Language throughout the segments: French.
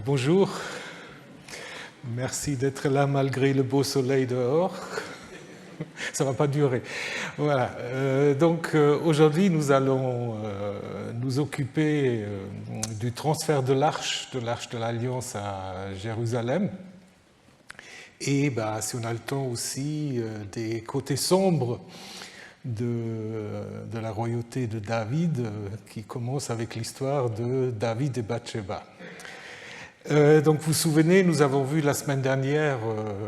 Bonjour, merci d'être là malgré le beau soleil dehors. Ça ne va pas durer. Voilà. Aujourd'hui, nous allons nous occuper du transfert de l'Arche de l'Alliance à Jérusalem. Et si on a le temps aussi, des côtés sombres de la royauté de David, qui commence avec l'histoire de David et Bathsheba. Donc vous vous souvenez, nous avons vu la semaine dernière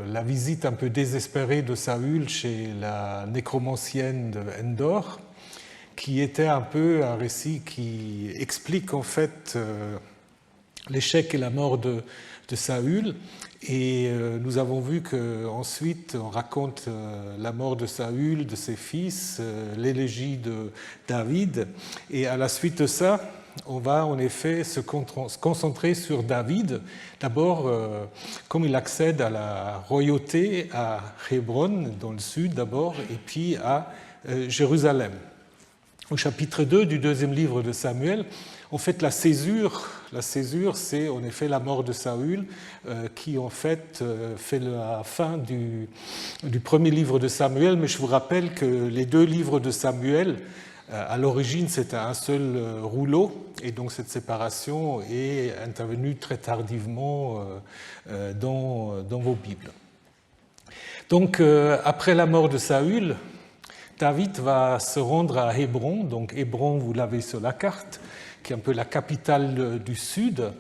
la visite un peu désespérée de Saül chez la nécromancienne de Endor, qui était un peu un récit qui explique en fait l'échec et la mort de Saül. Et nous avons vu qu'ensuite on raconte la mort de Saül, de ses fils, l'élégie de David. Et à la suite de ça, on va en effet se concentrer sur David. D'abord, comme il accède à la royauté à Hébron, dans le sud d'abord, et puis à Jérusalem. Au chapitre 2 du deuxième livre de Samuel, en fait, la césure, c'est en effet la mort de Saül, qui en fait fait la fin du premier livre de Samuel. Mais je vous rappelle que les deux livres de Samuel, à l'origine, c'était un seul rouleau, et donc cette séparation est intervenue très tardivement dans vos Bibles. Donc, après la mort de Saül, David va se rendre à Hébron. Donc, Hébron, vous l'avez sur la carte, qui est un peu la capitale du Sud,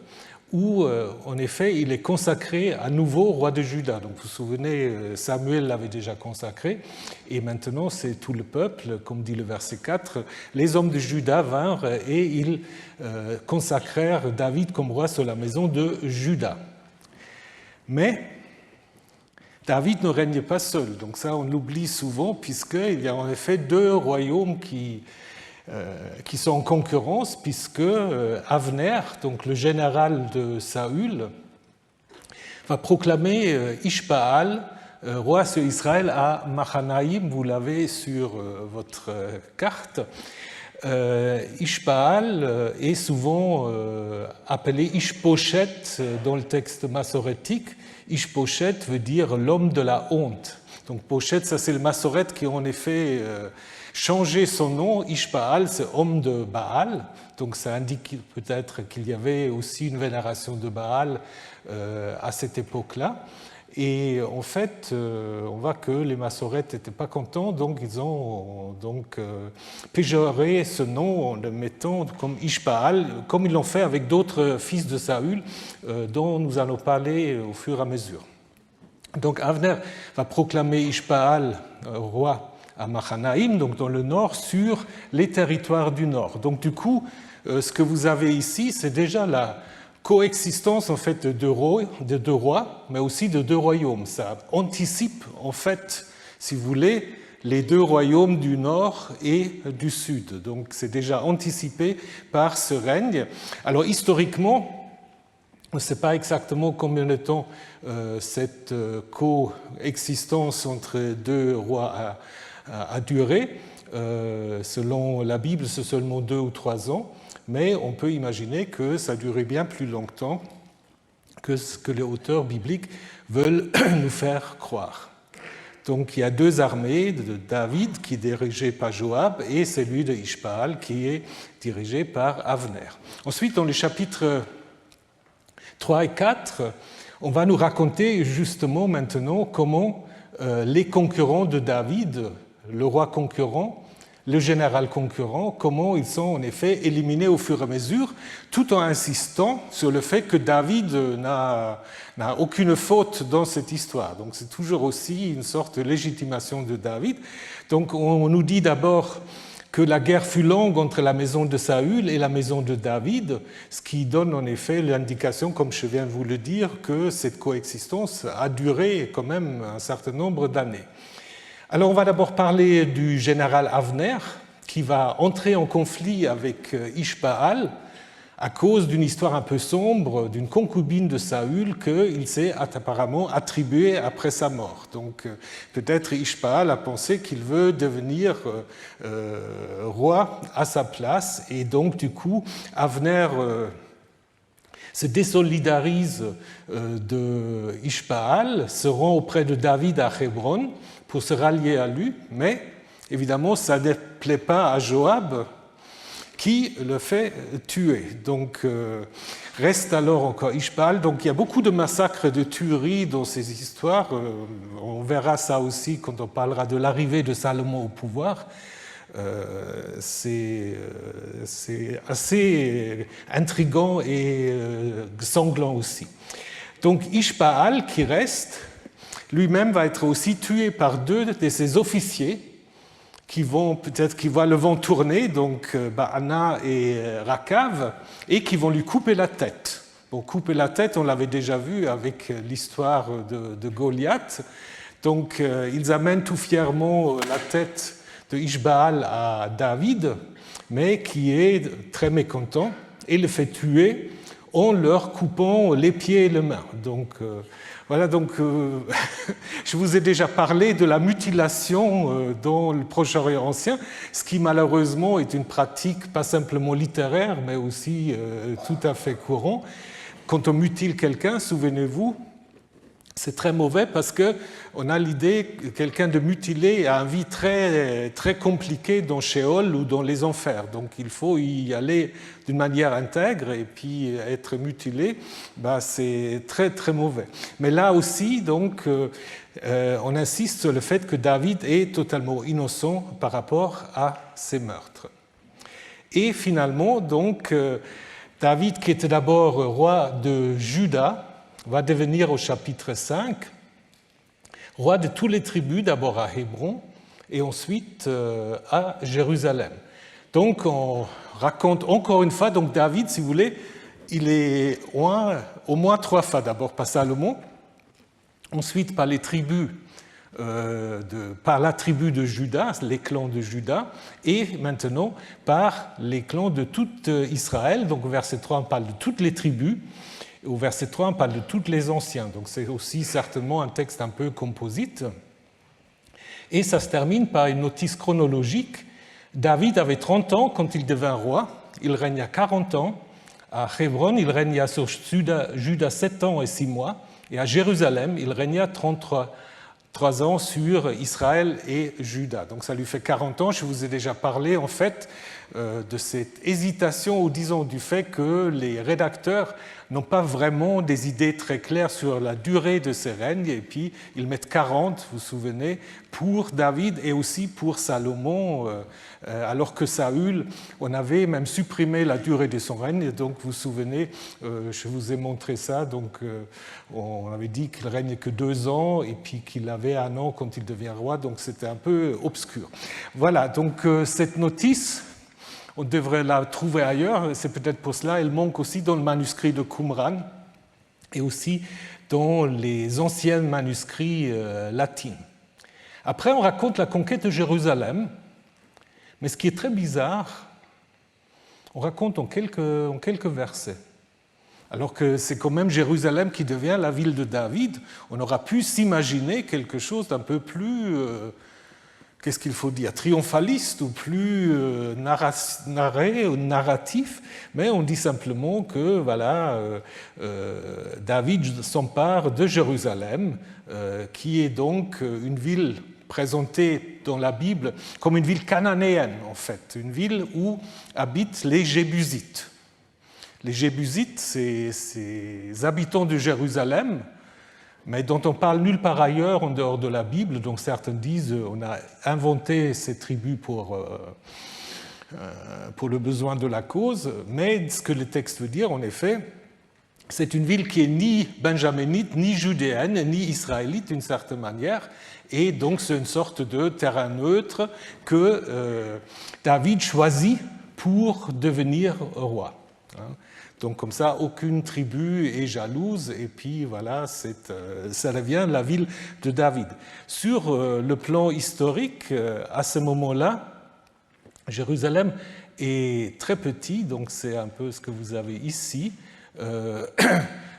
où, en effet, il est consacré à nouveau roi de Juda. Donc, vous vous souvenez, Samuel l'avait déjà consacré, et maintenant, c'est tout le peuple, comme dit le verset 4. Les hommes de Juda vinrent et ils consacrèrent David comme roi sur la maison de Juda. Mais David ne règne pas seul, donc ça, on l'oublie souvent, puisqu'il y a en effet deux royaumes qui sont en concurrence, puisque Avner, donc le général de Saül, va proclamer Ishbaal roi sur Israël à Mahanaïm. Vous l'avez sur votre carte. Ishbaal est souvent appelé Ishboshet dans le texte massorétique. Ishboshet veut dire l'homme de la honte. Donc Boshet, ça c'est le massorète qui en effet changé son nom. Ishbaal, c'est homme de Baal. Donc ça indique peut-être qu'il y avait aussi une vénération de Baal à cette époque-là. Et en fait, on voit que les massorètes n'étaient pas contents, donc ils ont péjoré ce nom en le mettant comme Ishbaal, comme ils l'ont fait avec d'autres fils de Saül, dont nous allons parler au fur et à mesure. Donc Avner va proclamer Ishbaal roi à Mahanaïm, donc dans le nord, sur les territoires du nord. Donc du coup, ce que vous avez ici, c'est déjà la coexistence en fait de deux rois, mais aussi de deux royaumes. Ça anticipe en fait, si vous voulez, les deux royaumes du nord et du sud. Donc c'est déjà anticipé par ce règne. Alors historiquement, on ne sait pas exactement combien de temps cette coexistence entre deux rois a duré. Selon la Bible, c'est seulement 2 ou 3 ans. Mais on peut imaginer que ça durait bien plus longtemps que ce que les auteurs bibliques veulent nous faire croire. Donc il y a deux armées de David qui est dirigée par Joab et celui de Ishbaal qui est dirigé par Avner. Ensuite, dans les chapitres 3 et 4, on va nous raconter justement maintenant comment les concurrents de David, le roi concurrent, le général concurrent, comment ils sont en effet éliminés au fur et à mesure, tout en insistant sur le fait que David n'a aucune faute dans cette histoire. Donc c'est toujours aussi une sorte de légitimation de David. Donc on nous dit d'abord que la guerre fut longue entre la maison de Saül et la maison de David, ce qui donne en effet l'indication, comme je viens de vous le dire, que cette coexistence a duré quand même un certain nombre d'années. Alors on va d'abord parler du général Avner, qui va entrer en conflit avec Ishbaal à cause d'une histoire un peu sombre, d'une concubine de Saül qu'il s'est apparemment attribuée après sa mort. Donc peut-être Ishbaal a pensé qu'il veut devenir roi à sa place, et donc du coup Avner se désolidarisent de Ishbaal, se rend auprès de David à Hébron pour se rallier à lui, mais évidemment ça ne plaît pas à Joab qui le fait tuer. Donc reste alors encore Ishbaal. Donc il y a beaucoup de massacres et de tueries dans ces histoires. On verra ça aussi quand on parlera de l'arrivée de Salomon au pouvoir. C'est assez intriguant et sanglant aussi. Donc Ishbaal, qui reste, lui-même va être aussi tué par deux de ses officiers qui vont peut-être qui voient le vent tourner, donc Baana et Rakav, et qui vont lui couper la tête. Bon, couper la tête, on l'avait déjà vu avec l'histoire de Goliath. Donc ils amènent tout fièrement la tête de Ishbaal à David, mais qui est très mécontent et le fait tuer en leur coupant les pieds et les mains. Donc voilà, donc je vous ai déjà parlé de la mutilation dans le Proche-Orient ancien, ce qui malheureusement est une pratique pas simplement littéraire, mais aussi tout à fait courant. Quand on mutile quelqu'un, souvenez-vous, c'est très mauvais parce qu'on a l'idée que quelqu'un de mutilé a une vie très, très compliquée dans Sheol ou dans les enfers. Donc il faut y aller d'une manière intègre et puis être mutilé, c'est très, très mauvais. Mais là aussi, donc, on insiste sur le fait que David est totalement innocent par rapport à ces meurtres. Et finalement, donc, David, qui était d'abord roi de Juda, va devenir au chapitre 5 roi de toutes les tribus, d'abord à Hébron et ensuite à Jérusalem. Donc on raconte encore une fois, donc David, si vous voulez, il est au moins 3 fois, d'abord par Salomon, ensuite par les tribus, par la tribu de Juda, les clans de Juda, et maintenant par les clans de tout Israël. Donc au verset 3, on parle de toutes les tribus. Au verset 3, on parle de tous les anciens, donc c'est aussi certainement un texte un peu composite. Et ça se termine par une notice chronologique. David avait 30 ans quand il devint roi, il régna 40 ans. À Hébron, il régna sur Juda 7 ans et 6 mois, et à Jérusalem, il régna 33 ans sur Israël et Juda. Donc ça lui fait 40 ans. Je vous ai déjà parlé en fait de cette hésitation, ou disons du fait que les rédacteurs n'ont pas vraiment des idées très claires sur la durée de ces règnes, et puis ils mettent 40, vous vous souvenez, pour David et aussi pour Salomon, alors que Saül, on avait même supprimé la durée de son règne, et donc vous vous souvenez, je vous ai montré ça, donc on avait dit qu'il règne que 2 ans, et puis qu'il avait 1 an quand il devient roi, donc c'était un peu obscur. Voilà, donc cette notice, on devrait la trouver ailleurs, c'est peut-être pour cela, elle manque aussi dans le manuscrit de Qumran et aussi dans les anciens manuscrits latins. Après, on raconte la conquête de Jérusalem, mais ce qui est très bizarre, on raconte en quelques versets. Alors que c'est quand même Jérusalem qui devient la ville de David, on aura pu s'imaginer quelque chose d'un peu plus... qu'est-ce qu'il faut dire, triomphaliste ou plus narré ou narratif, mais on dit simplement que voilà, David s'empare de Jérusalem, qui est donc une ville présentée dans la Bible comme une ville cananéenne en fait, une ville où habitent les Jébusites. Les Jébusites, c'est ces habitants de Jérusalem, mais dont on parle nulle part ailleurs en dehors de la Bible. Donc certains disent on a inventé ces tribus pour le besoin de la cause, mais ce que le texte veut dire, en effet, c'est une ville qui est ni benjaminite, ni judéenne, ni israélite d'une certaine manière, et donc c'est une sorte de terrain neutre que David choisit pour devenir roi. Donc comme ça, aucune tribu est jalouse, et puis voilà, ça devient la ville de David. Sur le plan historique, à ce moment-là, Jérusalem est très petit, donc c'est un peu ce que vous avez ici.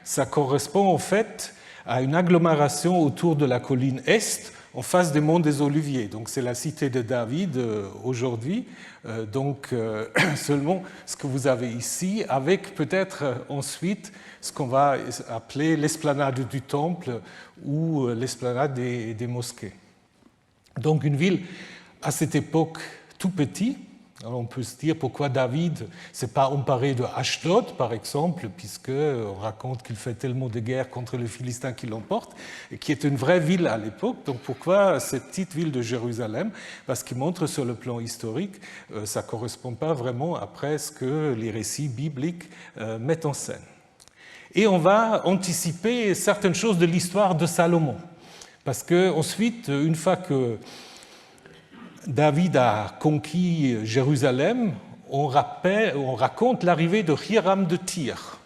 Ça correspond en fait à une agglomération autour de la colline Est, en face des monts des Oliviers. Donc c'est la cité de David aujourd'hui. Seulement ce que vous avez ici, avec peut-être ensuite ce qu'on va appeler l'esplanade du temple ou l'esplanade des mosquées. Donc une ville à cette époque tout petite. Alors on peut se dire pourquoi David ne s'est pas emparé de Ashdod, par exemple, puisqu'on raconte qu'il fait tellement de guerres contre les Philistins qu'il l'emporte, et qui est une vraie ville à l'époque. Donc pourquoi cette petite ville de Jérusalem? Parce qu'il montre sur le plan historique, ça ne correspond pas vraiment après ce que les récits bibliques mettent en scène. Et on va anticiper certaines choses de l'histoire de Salomon. Parce qu'ensuite, une fois que David a conquis Jérusalem, on raconte l'arrivée de Hiram de Tyr.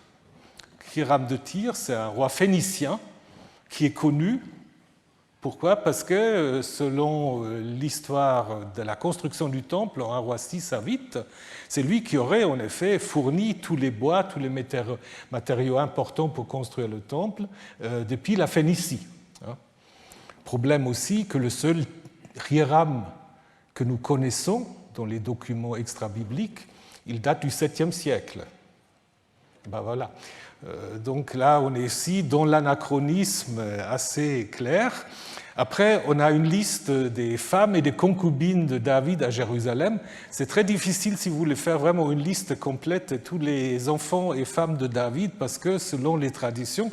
Hiram de Tyr, c'est un roi phénicien qui est connu. Pourquoi? Parce que selon l'histoire de la construction du temple, en 1 Roi 6 à 8, c'est lui qui aurait en effet fourni tous les bois, tous les matériaux importants pour construire le temple depuis la Phénicie. Problème aussi que le seul Hiram que nous connaissons dans les documents extra-bibliques, il date du 7e siècle. Ben voilà. Donc là, on est ici dans l'anachronisme assez clair. Après, on a une liste des femmes et des concubines de David à Jérusalem. C'est très difficile, si vous voulez faire vraiment une liste complète de tous les enfants et femmes de David, parce que selon les traditions,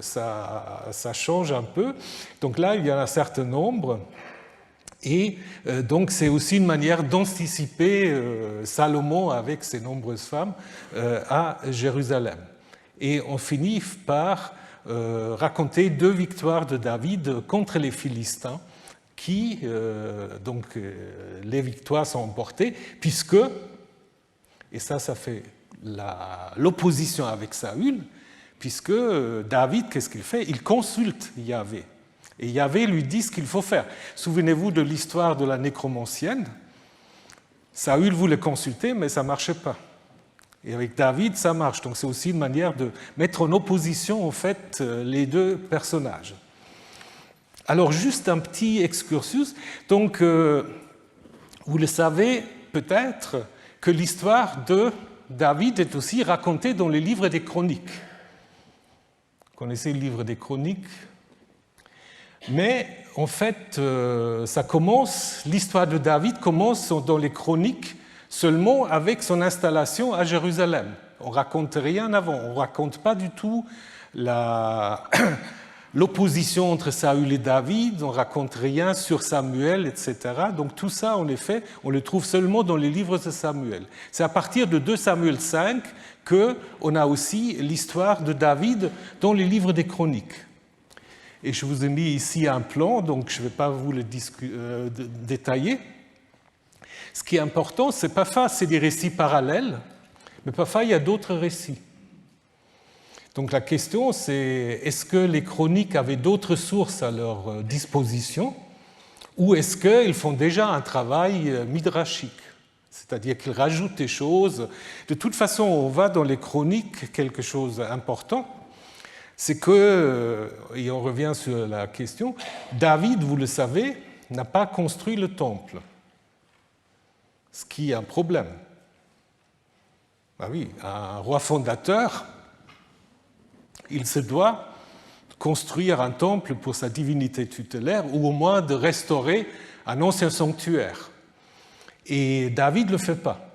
ça change un peu. Donc là, il y en a un certain nombre. Et donc c'est aussi une manière d'anticiper Salomon avec ses nombreuses femmes à Jérusalem. Et on finit par raconter 2 victoires de David contre les Philistins, qui, les victoires sont emportées, puisque, et ça fait l'opposition avec Saül, puisque David, qu'est-ce qu'il fait? Il consulte Yahvé. Et Yahvé lui dit ce qu'il faut faire. Souvenez-vous de l'histoire de la nécromancienne. Saül voulait consulter, mais ça ne marchait pas. Et avec David, ça marche. Donc c'est aussi une manière de mettre en opposition, en fait, les 2 personnages. Alors, juste un petit excursus. Donc, vous le savez peut-être que l'histoire de David est aussi racontée dans les livres des Chroniques. Vous connaissez le livre des Chroniques? Mais en fait, l'histoire de David commence dans les Chroniques seulement avec son installation à Jérusalem. On ne raconte rien avant, on ne raconte pas du tout l'opposition entre Saül et David, on ne raconte rien sur Samuel, etc. Donc tout ça, en effet, on le trouve seulement dans les livres de Samuel. C'est à partir de 2 Samuel 5 qu'on a aussi l'histoire de David dans les livres des Chroniques. Et je vous ai mis ici un plan, donc je ne vais pas vous le détailler. Ce qui est important, c'est parfois c'est des récits parallèles, mais parfois il y a d'autres récits. Donc la question, c'est est-ce que les chroniques avaient d'autres sources à leur disposition, ou est-ce qu'ils font déjà un travail midrashique, c'est-à-dire qu'ils rajoutent des choses. De toute façon, on voit dans les chroniques quelque chose d'important. C'est que, et on revient sur la question, David, vous le savez, n'a pas construit le temple, ce qui est un problème. Ben oui, un roi fondateur, il se doit construire un temple pour sa divinité tutélaire, ou au moins de restaurer un ancien sanctuaire. Et David ne le fait pas.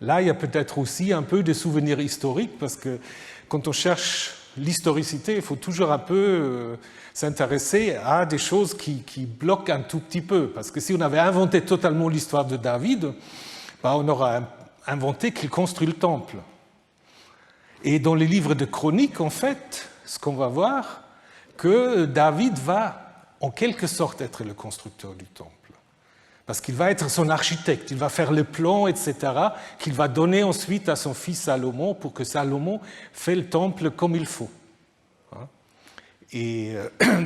Là, il y a peut-être aussi un peu de souvenirs historiques, parce que quand on cherche l'historicité, il faut toujours un peu s'intéresser à des choses qui bloquent un tout petit peu. Parce que si on avait inventé totalement l'histoire de David, ben on aurait inventé qu'il construit le temple. Et dans les livres de chroniques, en fait, ce qu'on va voir, que David va en quelque sorte être le constructeur du temple. Parce qu'il va être son architecte, il va faire les plans, etc., qu'il va donner ensuite à son fils Salomon pour que Salomon fait le temple comme il faut. Et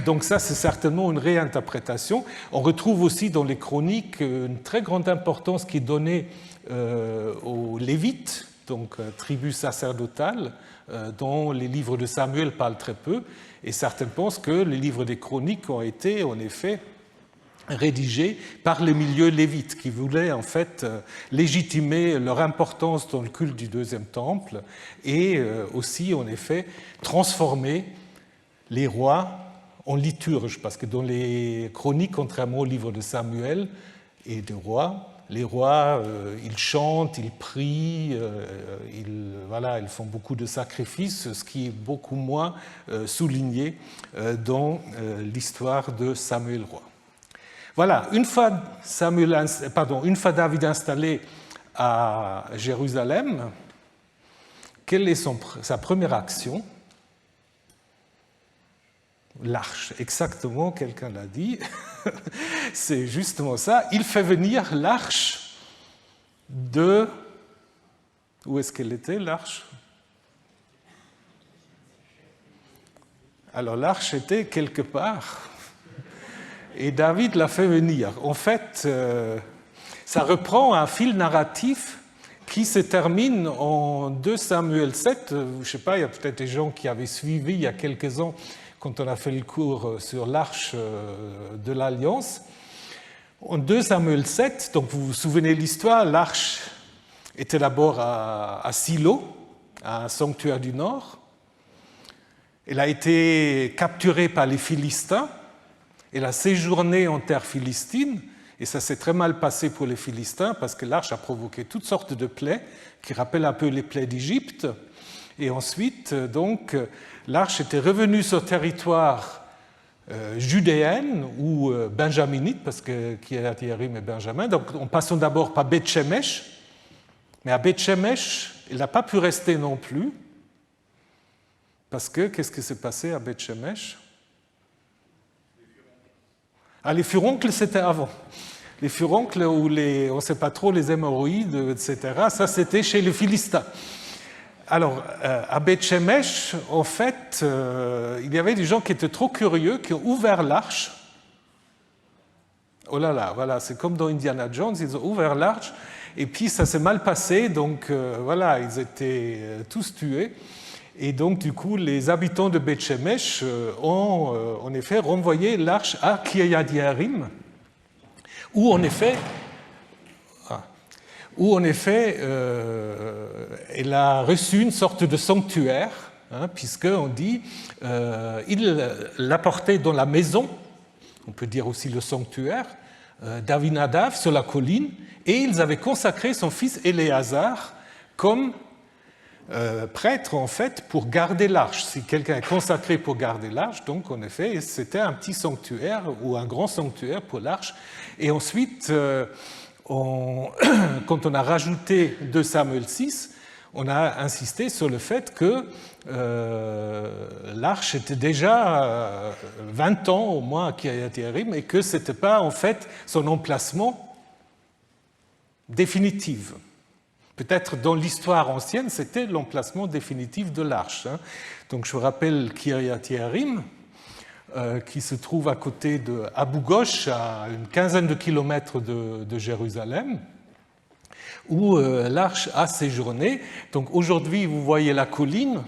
donc ça, c'est certainement une réinterprétation. On retrouve aussi dans les chroniques une très grande importance qui est donnée aux Lévites, donc tribu sacerdotale, dont les livres de Samuel parlent très peu, et certains pensent que les livres des chroniques ont été en effet rédigés par les milieux lévites qui voulaient en fait légitimer leur importance dans le culte du deuxième temple et aussi en effet transformer les rois en liturge, parce que dans les chroniques, contrairement au livre de Samuel et des rois, les rois, ils chantent, ils prient, ils font beaucoup de sacrifices, ce qui est beaucoup moins souligné dans l'histoire de Samuel roi. Voilà, une fois David installé à Jérusalem, quelle est sa première action? L'arche, exactement, quelqu'un l'a dit. C'est justement ça. Il fait venir l'arche de... Où est-ce qu'elle était, l'arche? Alors, l'arche était quelque part. Et David l'a fait venir. En fait, ça reprend un fil narratif qui se termine en 2 Samuel 7. Je ne sais pas, il y a peut-être des gens qui avaient suivi il y a quelques ans quand on a fait le cours sur l'arche de l'Alliance. En 2 Samuel 7, donc vous vous souvenez de l'histoire, l'arche était d'abord à Silo, à un sanctuaire du Nord. Elle a été capturée par les Philistins. Elle a séjourné en terre philistine, et ça s'est très mal passé pour les Philistins parce que l'arche a provoqué toutes sortes de plaies qui rappellent un peu les plaies d'Égypte. Et ensuite, donc, l'arche était revenue sur le territoire judéen ou benjaminite, parce que Kiriath-Yearim est Benjamin. Donc, en passant d'abord par Beth-Shemesh, mais à Beth-Shemesh, elle n'a pas pu rester non plus, parce que qu'est-ce qui s'est passé à Beth-Shemesh? Les furoncles, c'était avant. Les furoncles, ou on ne sait pas trop, les hémorroïdes, etc., ça, c'était chez les Philistins. Alors, à Beth-Shemesh, en fait, il y avait des gens qui étaient trop curieux, qui ont ouvert l'arche. Oh là là, voilà, c'est comme dans Indiana Jones, ils ont ouvert l'arche, et puis ça s'est mal passé, donc voilà, ils étaient tous tués. Et donc, du coup, les habitants de Beth-Shemesh ont en effet renvoyé l'arche à Kiriath-Yearim, où en effet, elle a reçu une sorte de sanctuaire, puisqu'on dit il l'apportait dans la maison, on peut dire aussi le sanctuaire, d'Avinadav sur la colline, et ils avaient consacré son fils Éléazar comme prêtre, en fait, pour garder l'arche. Si quelqu'un est consacré pour garder l'arche, donc, en effet, c'était un petit sanctuaire ou un grand sanctuaire pour l'arche. Et ensuite, quand on a rajouté 2 Samuel 6, on a insisté sur le fait que l'arche était déjà 20 ans au moins à Kiriath-Yearim et que ce n'était pas, en fait, son emplacement définitif. Peut-être dans l'histoire ancienne, c'était l'emplacement définitif de l'arche. Donc je vous rappelle Kiriath-Yearim, qui se trouve à côté de Abou Ghosh, à une quinzaine de kilomètres de Jérusalem, où l'arche a séjourné. Donc aujourd'hui, vous voyez la colline,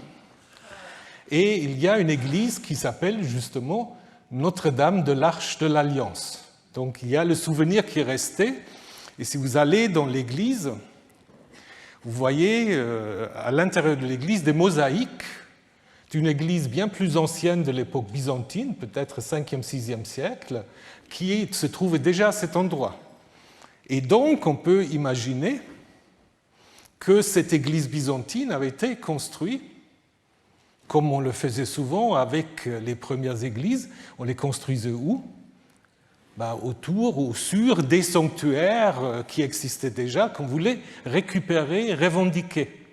et il y a une église qui s'appelle justement Notre-Dame de l'Arche de l'Alliance. Donc il y a le souvenir qui est resté, et si vous allez dans l'église, vous voyez à l'intérieur de l'église des mosaïques d'une église bien plus ancienne de l'époque byzantine, peut-être 5e, 6e siècle, qui se trouvait déjà à cet endroit. Et donc, on peut imaginer que cette église byzantine avait été construite, comme on le faisait souvent avec les premières églises. On les construisait où? Autour ou sur des sanctuaires qui existaient déjà, qu'on voulait récupérer, revendiquer.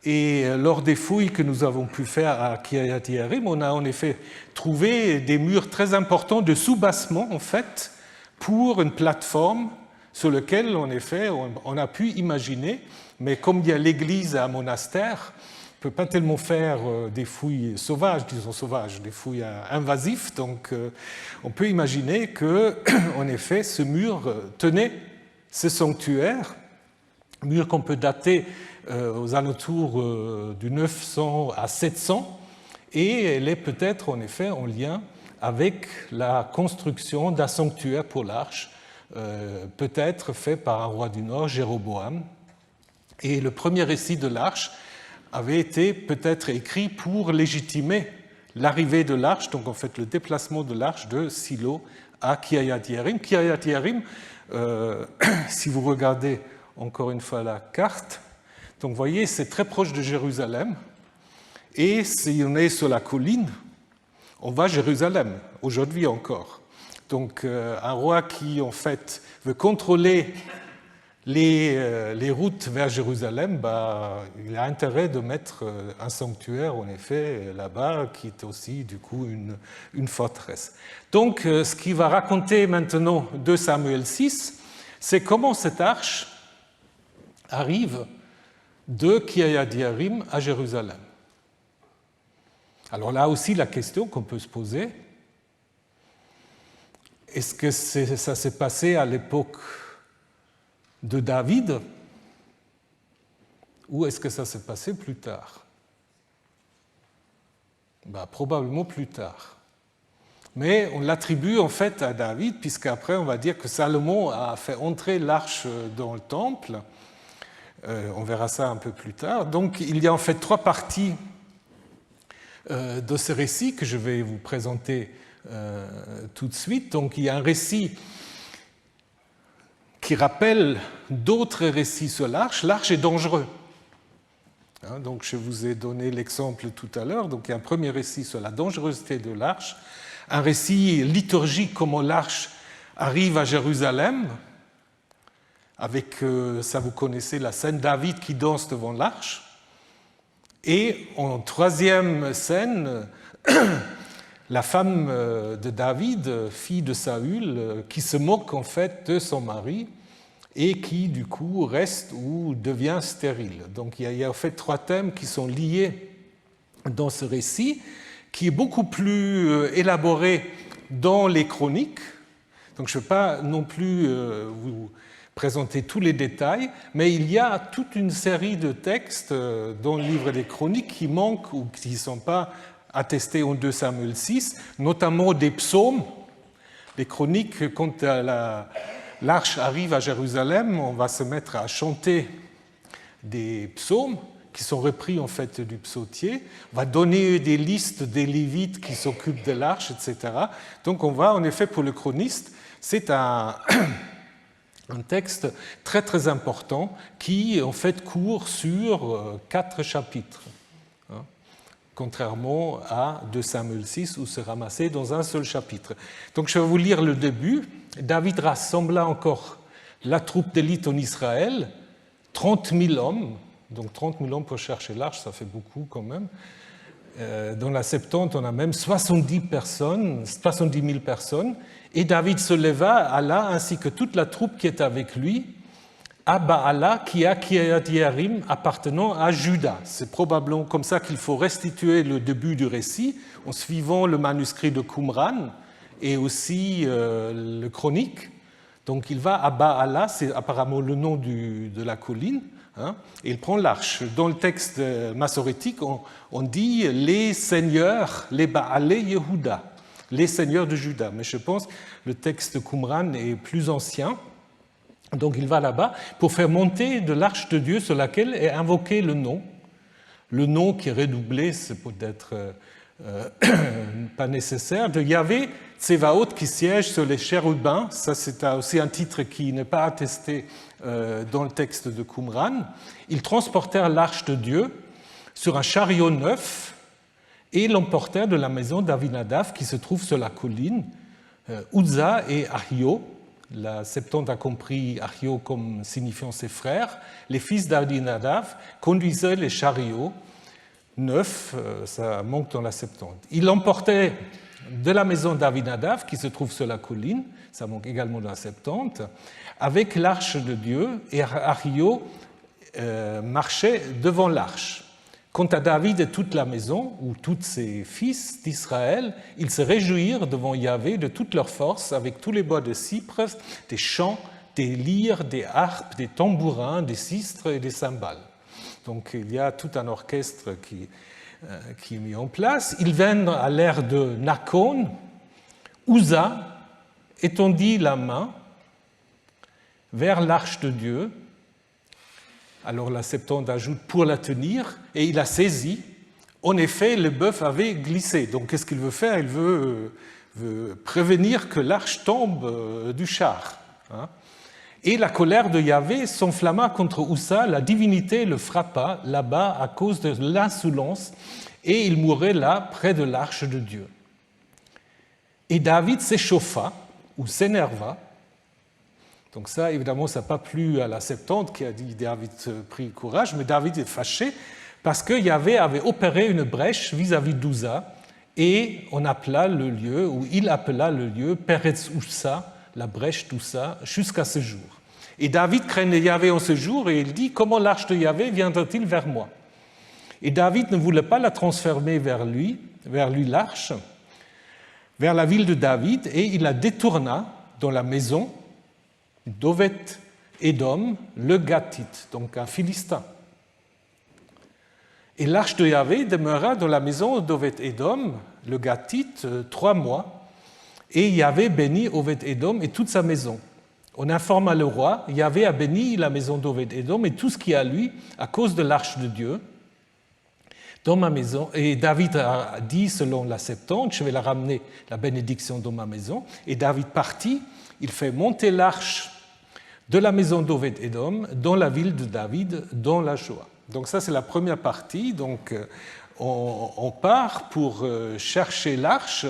Et lors des fouilles que nous avons pu faire à Kiriath-Yearim, on a en effet trouvé des murs très importants de soubassement, en fait, pour une plateforme sur laquelle, en effet, on a pu imaginer, mais comme il y a l'église à un monastère, on ne peut pas tellement faire des fouilles sauvages, disons sauvages, des fouilles invasives, donc on peut imaginer que, en effet, ce mur tenait ce sanctuaire mur qu'on peut dater aux alentours du 900 à 700, et elle est peut-être en effet en lien avec la construction d'un sanctuaire pour l'arche, peut-être fait par un roi du Nord, Jéroboam. Et le premier récit de l'arche avait été peut-être écrit pour légitimer l'arrivée de l'arche, donc en fait le déplacement de l'arche de Silo à Kiryat Yearim. Kiryat Yearim, si vous regardez encore une fois la carte, donc vous voyez, c'est très proche de Jérusalem, et si on est sur la colline, on va à Jérusalem, aujourd'hui encore. Donc un roi qui en fait veut contrôler les routes vers Jérusalem, il a intérêt de mettre un sanctuaire, en effet, là-bas, qui est aussi, du coup, une forteresse. Donc, ce qu'il va raconter maintenant de Samuel 6, c'est comment cette arche arrive de Kiryat Yearim à Jérusalem. Alors là aussi, la question qu'on peut se poser, est-ce que ça s'est passé à l'époque de David, ou est-ce que ça s'est passé plus tard? Probablement plus tard. Mais on l'attribue en fait à David, puisqu'après on va dire que Salomon a fait entrer l'arche dans le temple. On verra ça un peu plus tard. Donc il y a en fait trois parties de ce récit que je vais vous présenter tout de suite. Donc il y a un récit qui rappelle d'autres récits sur l'arche. L'arche est dangereux. Donc je vous ai donné l'exemple tout à l'heure. Donc il y a un premier récit sur la dangerosité de l'arche, un récit liturgique comment l'arche arrive à Jérusalem, avec, ça vous connaissez, la scène David qui danse devant l'arche. Et en troisième scène, la femme de David, fille de Saül, qui se moque en fait de son mari et qui du coup reste ou devient stérile. Donc il y a en fait trois thèmes qui sont liés dans ce récit, qui est beaucoup plus élaboré dans les chroniques. Donc je ne vais pas non plus vous présenter tous les détails, mais il y a toute une série de textes dans le livre des chroniques qui manquent ou qui ne sont pas attestés en 2 Samuel 6, notamment des psaumes. Les chroniques, quand l'arche arrive à Jérusalem, on va se mettre à chanter des psaumes qui sont repris en fait du psautier. On va donner des listes des Lévites qui s'occupent de l'arche, etc. Donc on va, en effet, pour le chroniste, c'est un texte très très important qui en fait court sur 4 chapitres. Contrairement à 2 Samuel 6 où c'est ramassé dans un seul chapitre. Donc je vais vous lire le début. David rassembla encore la troupe d'élite en Israël, 30 000 hommes, donc 30 000 hommes pour chercher l'arche, ça fait beaucoup quand même. Dans la Septante, on a même 70 000 personnes, et David se leva, alla, ainsi que toute la troupe qui est avec lui, à Baala, qui est à Kiryat Yearim, appartenant à Juda. C'est probablement comme ça qu'il faut restituer le début du récit, en suivant le manuscrit de Qumran et aussi le chronique. Donc il va à Baala, c'est apparemment le nom de la colline, et il prend l'arche. Dans le texte massorétique, on dit les seigneurs, les Baalé Yehuda, les seigneurs de Juda. Mais je pense que le texte de Qumran est plus ancien. Donc il va là-bas pour faire monter de l'arche de Dieu sur laquelle est invoqué le nom. Le nom qui est redoublé, c'est peut-être pas nécessaire, de Yahvé Tsevaot qui siège sur les chérubins. Ça, c'est aussi un titre qui n'est pas attesté dans le texte de Qumran. Ils transportèrent l'arche de Dieu sur un chariot neuf et l'emportèrent de la maison d'Avinadav qui se trouve sur la colline. Uzza et Ahio, la Septante a compris Ahio comme signifiant ses frères, les fils d'Avinadav conduisaient les chariots neufs, ça manque dans la Septante. Ils l'emportaient de la maison d'Avinadav qui se trouve sur la colline, ça manque également dans la Septante, avec l'arche de Dieu, et Ahio marchait devant l'arche. Quant à David et toute la maison, ou tous ses fils d'Israël, ils se réjouirent devant Yahvé de toute leur force, avec tous les bois de cyprès, des champs, des lyres, des harpes, des tambourins, des sistres et des cymbales. Donc il y a tout un orchestre qui est mis en place. Ils viennent à l'ère de Nakon. Uza étendit la main vers l'arche de Dieu. Alors la Septante ajoute pour la tenir, et il a saisi. En effet, le bœuf avait glissé. Donc qu'est-ce qu'il veut faire? Il veut prévenir que l'arche tombe du char. Et la colère de Yahvé s'enflamma contre Ussa, la divinité le frappa là-bas à cause de l'insolence, et il mourait là, près de l'arche de Dieu. Et David s'échauffa, ou s'énerva. Donc ça, évidemment, ça n'a pas plu à la Septante qui a dit David prit courage, mais David est fâché parce que Yahvé avait opéré une brèche vis-à-vis d'Uza, et on appela le lieu, ou il appela le lieu Peretz Ussa, la brèche d'Ussa, jusqu'à ce jour. Et David craignait Yahvé en ce jour, et il dit, comment l'arche de Yahvé viendra-t-il vers moi? Et David ne voulait pas la transférer vers lui l'arche, vers la ville de David, et il la détourna dans la maison d'Oved-Édom, le Gathite, donc un Philistin. Et l'arche de Yahvé demeura dans la maison d'Oved-Édom, le Gathite, 3 mois, et Yahvé bénit Oved-Édom et toute sa maison. On informa le roi, Yahvé a béni la maison d'Oved-Édom et tout ce qui est à lui à cause de l'arche de Dieu dans ma maison. Et David a dit, selon la Septante, je vais la ramener, la bénédiction dans ma maison. Et David partit, il fait monter l'arche de la maison d'Oved-Édom dans la ville de David, dans la Shoah. Donc ça, c'est la première partie. Donc on part pour chercher l'arche.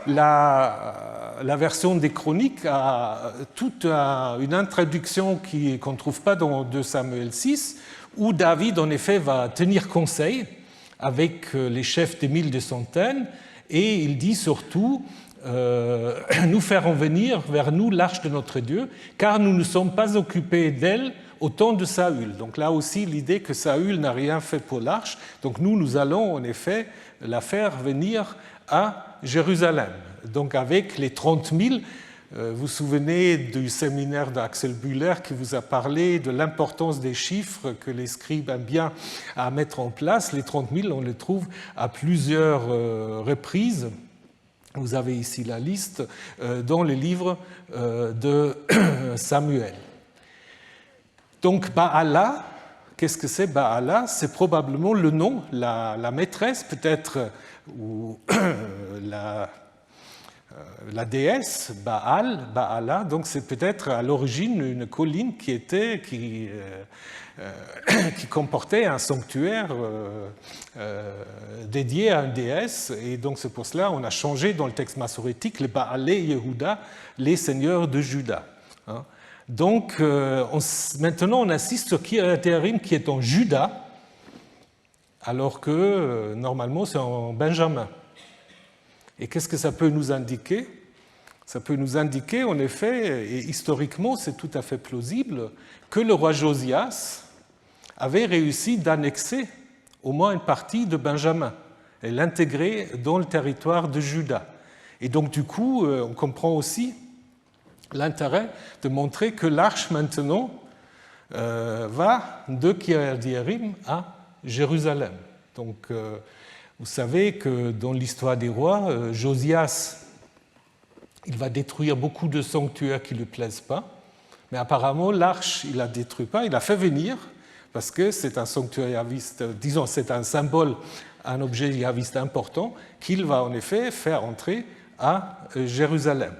La version des Chroniques a toute une introduction qu'on ne trouve pas dans 2 Samuel 6, où David, en effet, va tenir conseil avec les chefs des 1000 des centaines, et il dit surtout nous ferons venir vers nous l'arche de notre Dieu, car nous ne sommes pas occupés d'elle au temps de Saül. Donc là aussi, l'idée que Saül n'a rien fait pour l'arche, donc nous allons en effet la faire venir à Jérusalem. Donc avec les 30 000, vous vous souvenez du séminaire d'Axel Bühler qui vous a parlé de l'importance des chiffres que les scribes aiment bien à mettre en place. Les 30 000, on les trouve à plusieurs reprises. Vous avez ici la liste dans les livres de Samuel. Donc Baala, qu'est-ce que c'est Baala? C'est probablement le nom, la maîtresse peut-être, ou la déesse Baala, donc c'est peut-être à l'origine une colline qui comportait un sanctuaire dédié à une déesse, et donc c'est pour cela qu'on a changé dans le texte massorétique les Baalé Yehuda, les seigneurs de Juda. Donc maintenant on assiste sur Kiriath-Yearim qui est en Juda, alors que normalement c'est en Benjamin. Et qu'est-ce que ça peut nous indiquer? Ça peut nous indiquer, en effet, et historiquement c'est tout à fait plausible, que le roi Josias avait réussi d'annexer au moins une partie de Benjamin et l'intégrer dans le territoire de Juda. Et donc du coup, on comprend aussi l'intérêt de montrer que l'arche maintenant va de Kiriath-Yearim à Jérusalem. Donc vous savez que dans l'histoire des rois, Josias, il va détruire beaucoup de sanctuaires qui ne lui plaisent pas, mais apparemment l'arche, il ne la détruit pas, il la fait venir, parce que c'est un sanctuaire yahviste, disons c'est un symbole, un objet yahviste important, qu'il va en effet faire entrer à Jérusalem.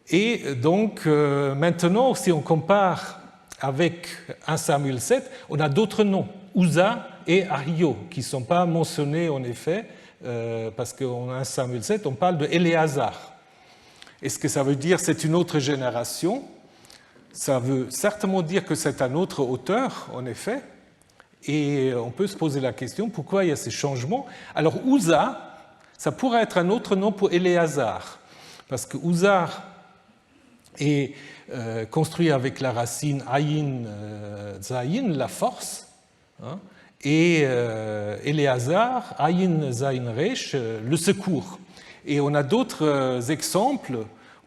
Et donc maintenant, si on compare avec 1 Samuel 7, on a d'autres noms, Uza et Ahio, qui ne sont pas mentionnés en effet, parce qu'en 1 Samuel 7, on parle de Éléazar. Est-ce que ça veut dire que c'est une autre génération? Ça veut certainement dire que c'est un autre auteur, en effet, et on peut se poser la question, pourquoi il y a ces changements? Alors Uza, ça pourrait être un autre nom pour Éléazar, parce que Uza est construit avec la racine Ayin Zayin, la force, hein, et Éléazar, Ayin Zayin Resh, le secours. Et on a d'autres exemples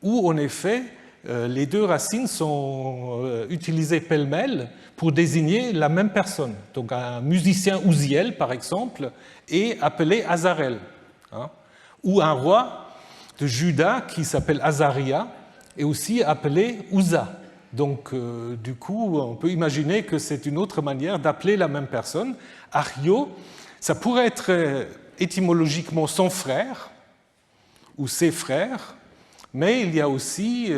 où, en effet, les deux racines sont utilisées pêle-mêle pour désigner la même personne. Donc un musicien Ouziel, par exemple, est appelé Azarel, hein, ou un roi de Juda qui s'appelle Azaria est aussi appelé Uza. Donc du coup, on peut imaginer que c'est une autre manière d'appeler la même personne. Ario, ça pourrait être étymologiquement son frère ou ses frères, mais il y a aussi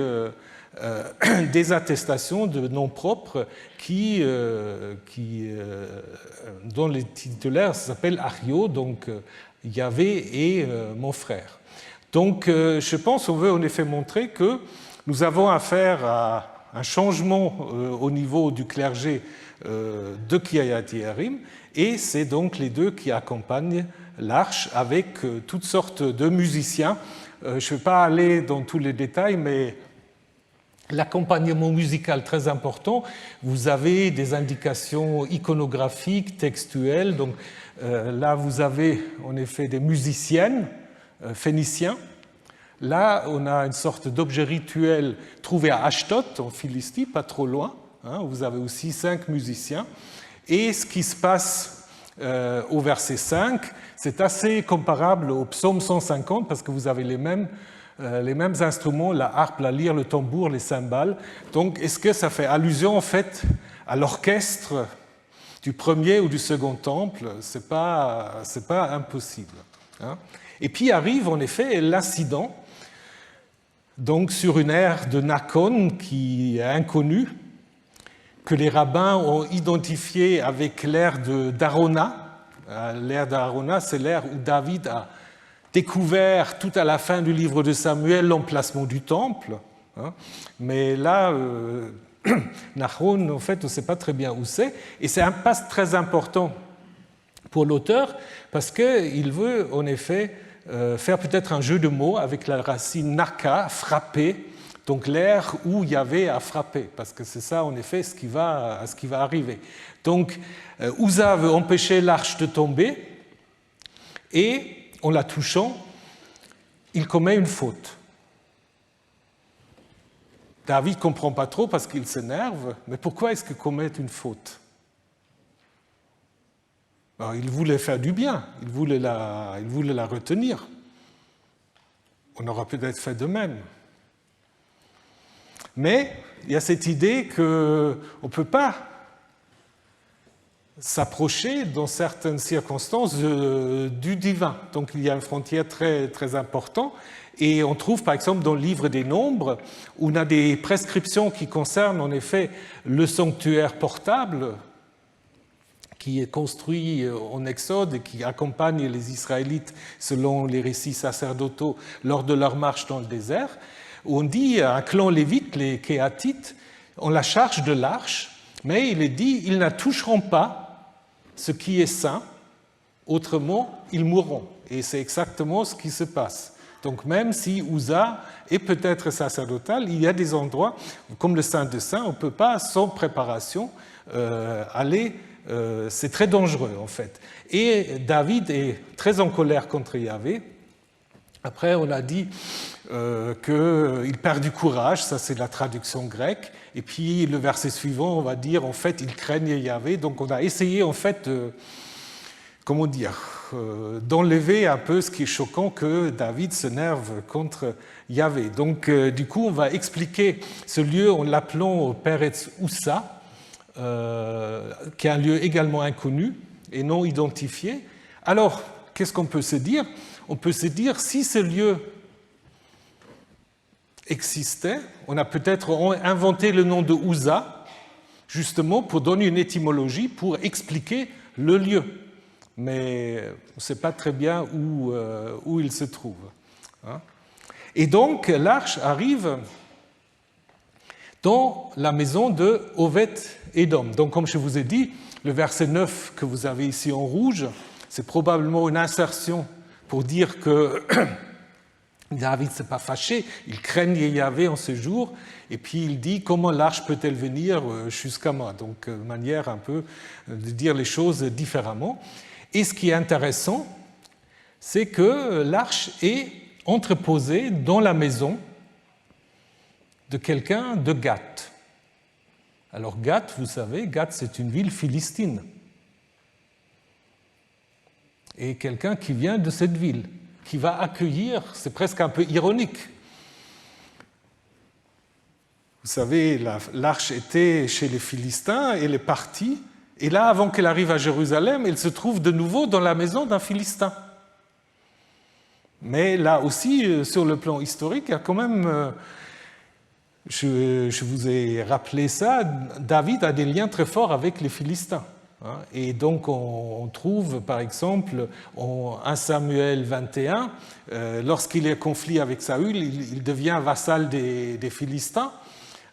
des attestations de noms propres dont les titulaires s'appellent Ario, donc Yahvé et mon frère. Donc je pense qu'on veut en effet montrer que nous avons affaire à un changement au niveau du clergé de Kiryat Yearim, et c'est donc les deux qui accompagnent l'arche avec toutes sortes de musiciens. Je ne vais pas aller dans tous les détails, mais l'accompagnement musical très important. Vous avez des indications iconographiques, textuelles. Donc là, vous avez en effet des musiciennes phéniciens. Là, on a une sorte d'objet rituel trouvé à Ashdod, en Philistie, pas trop loin. Hein, vous avez aussi 5 musiciens. Et ce qui se passe au verset 5, c'est assez comparable au psaume 150, parce que vous avez les mêmes instruments, la harpe, la lyre, le tambour, les cymbales. Donc, est-ce que ça fait allusion, en fait, à l'orchestre du premier ou du second temple? C'est pas impossible. Hein. Et puis arrive, en effet, l'incident, donc sur une aire de Nakon qui est inconnue, que les rabbins ont identifié avec l'ère d'Arona. L'ère d'Arona, c'est l'ère où David a découvert tout à la fin du livre de Samuel l'emplacement du temple. Mais là, Nahon, en fait, on ne sait pas très bien où c'est. Et c'est un pas très important pour l'auteur parce qu'il veut, en effet, faire peut-être un jeu de mots avec la racine naka, frapper, donc l'ère où Yahvé a frappé, parce que c'est ça, en effet, ce qui va arriver. Donc, Uza veut empêcher l'arche de tomber, et en la touchant, il commet une faute. David ne comprend pas trop parce qu'il s'énerve, mais pourquoi est-ce qu'il commet une faute? Alors, il voulait faire du bien, il voulait la retenir. On aura peut-être fait de même. Mais il y a cette idée qu'on ne peut pas s'approcher dans certaines circonstances du divin. Donc il y a une frontière très, très importante. Et on trouve par exemple dans le livre des Nombres, où on a des prescriptions qui concernent en effet le sanctuaire portable, qui est construit en Exode et qui accompagne les Israélites selon les récits sacerdotaux lors de leur marche dans le désert, où on dit à un clan lévite, les Kéatites, on la charge de l'arche, mais il est dit, ils ne toucheront pas ce qui est saint, autrement ils mourront. Et c'est exactement ce qui se passe. Donc même si Uza est peut-être sacerdotal, il y a des endroits, comme le Saint de Saints, on ne peut pas, sans préparation, aller... c'est très dangereux en fait. Et David est très en colère contre Yahvé. Après, on a dit qu'il perd du courage, ça c'est la traduction grecque. Et puis le verset suivant, on va dire en fait, il craignait Yahvé. Donc on a essayé en fait, d'enlever un peu ce qui est choquant, que David s'énerve contre Yahvé. Donc du coup, on va expliquer ce lieu en l'appelant Peretz Ussa, qui est un lieu également inconnu et non identifié. Alors, qu'est-ce qu'on peut se dire? On peut se dire, si ce lieu existait, on a peut-être inventé le nom de Uza, justement pour donner une étymologie, pour expliquer le lieu. Mais on ne sait pas très bien où il se trouve. Et donc, l'arche arrive dans la maison de Oved-Édom. Donc, comme je vous ai dit, le verset 9 que vous avez ici en rouge, c'est probablement une insertion pour dire que David ne s'est pas fâché, il craignait Yahvé en ce jour, et puis il dit comment l'arche peut-elle venir jusqu'à moi. Donc, manière un peu de dire les choses différemment. Et ce qui est intéressant, c'est que l'arche est entreposée dans la maison de quelqu'un de Gath. Alors Gath, vous savez, Gath c'est une ville philistine. Et quelqu'un qui vient de cette ville, qui va accueillir, c'est presque un peu ironique. Vous savez, l'arche était chez les Philistins, elle est partie, et là, avant qu'elle arrive à Jérusalem, elle se trouve de nouveau dans la maison d'un Philistin. Mais là aussi, sur le plan historique, il y a quand même, je vous ai rappelé ça, David a des liens très forts avec les Philistins. Et donc on trouve par exemple en 1 Samuel 21, lorsqu'il est en conflit avec Saül, il devient vassal des Philistins.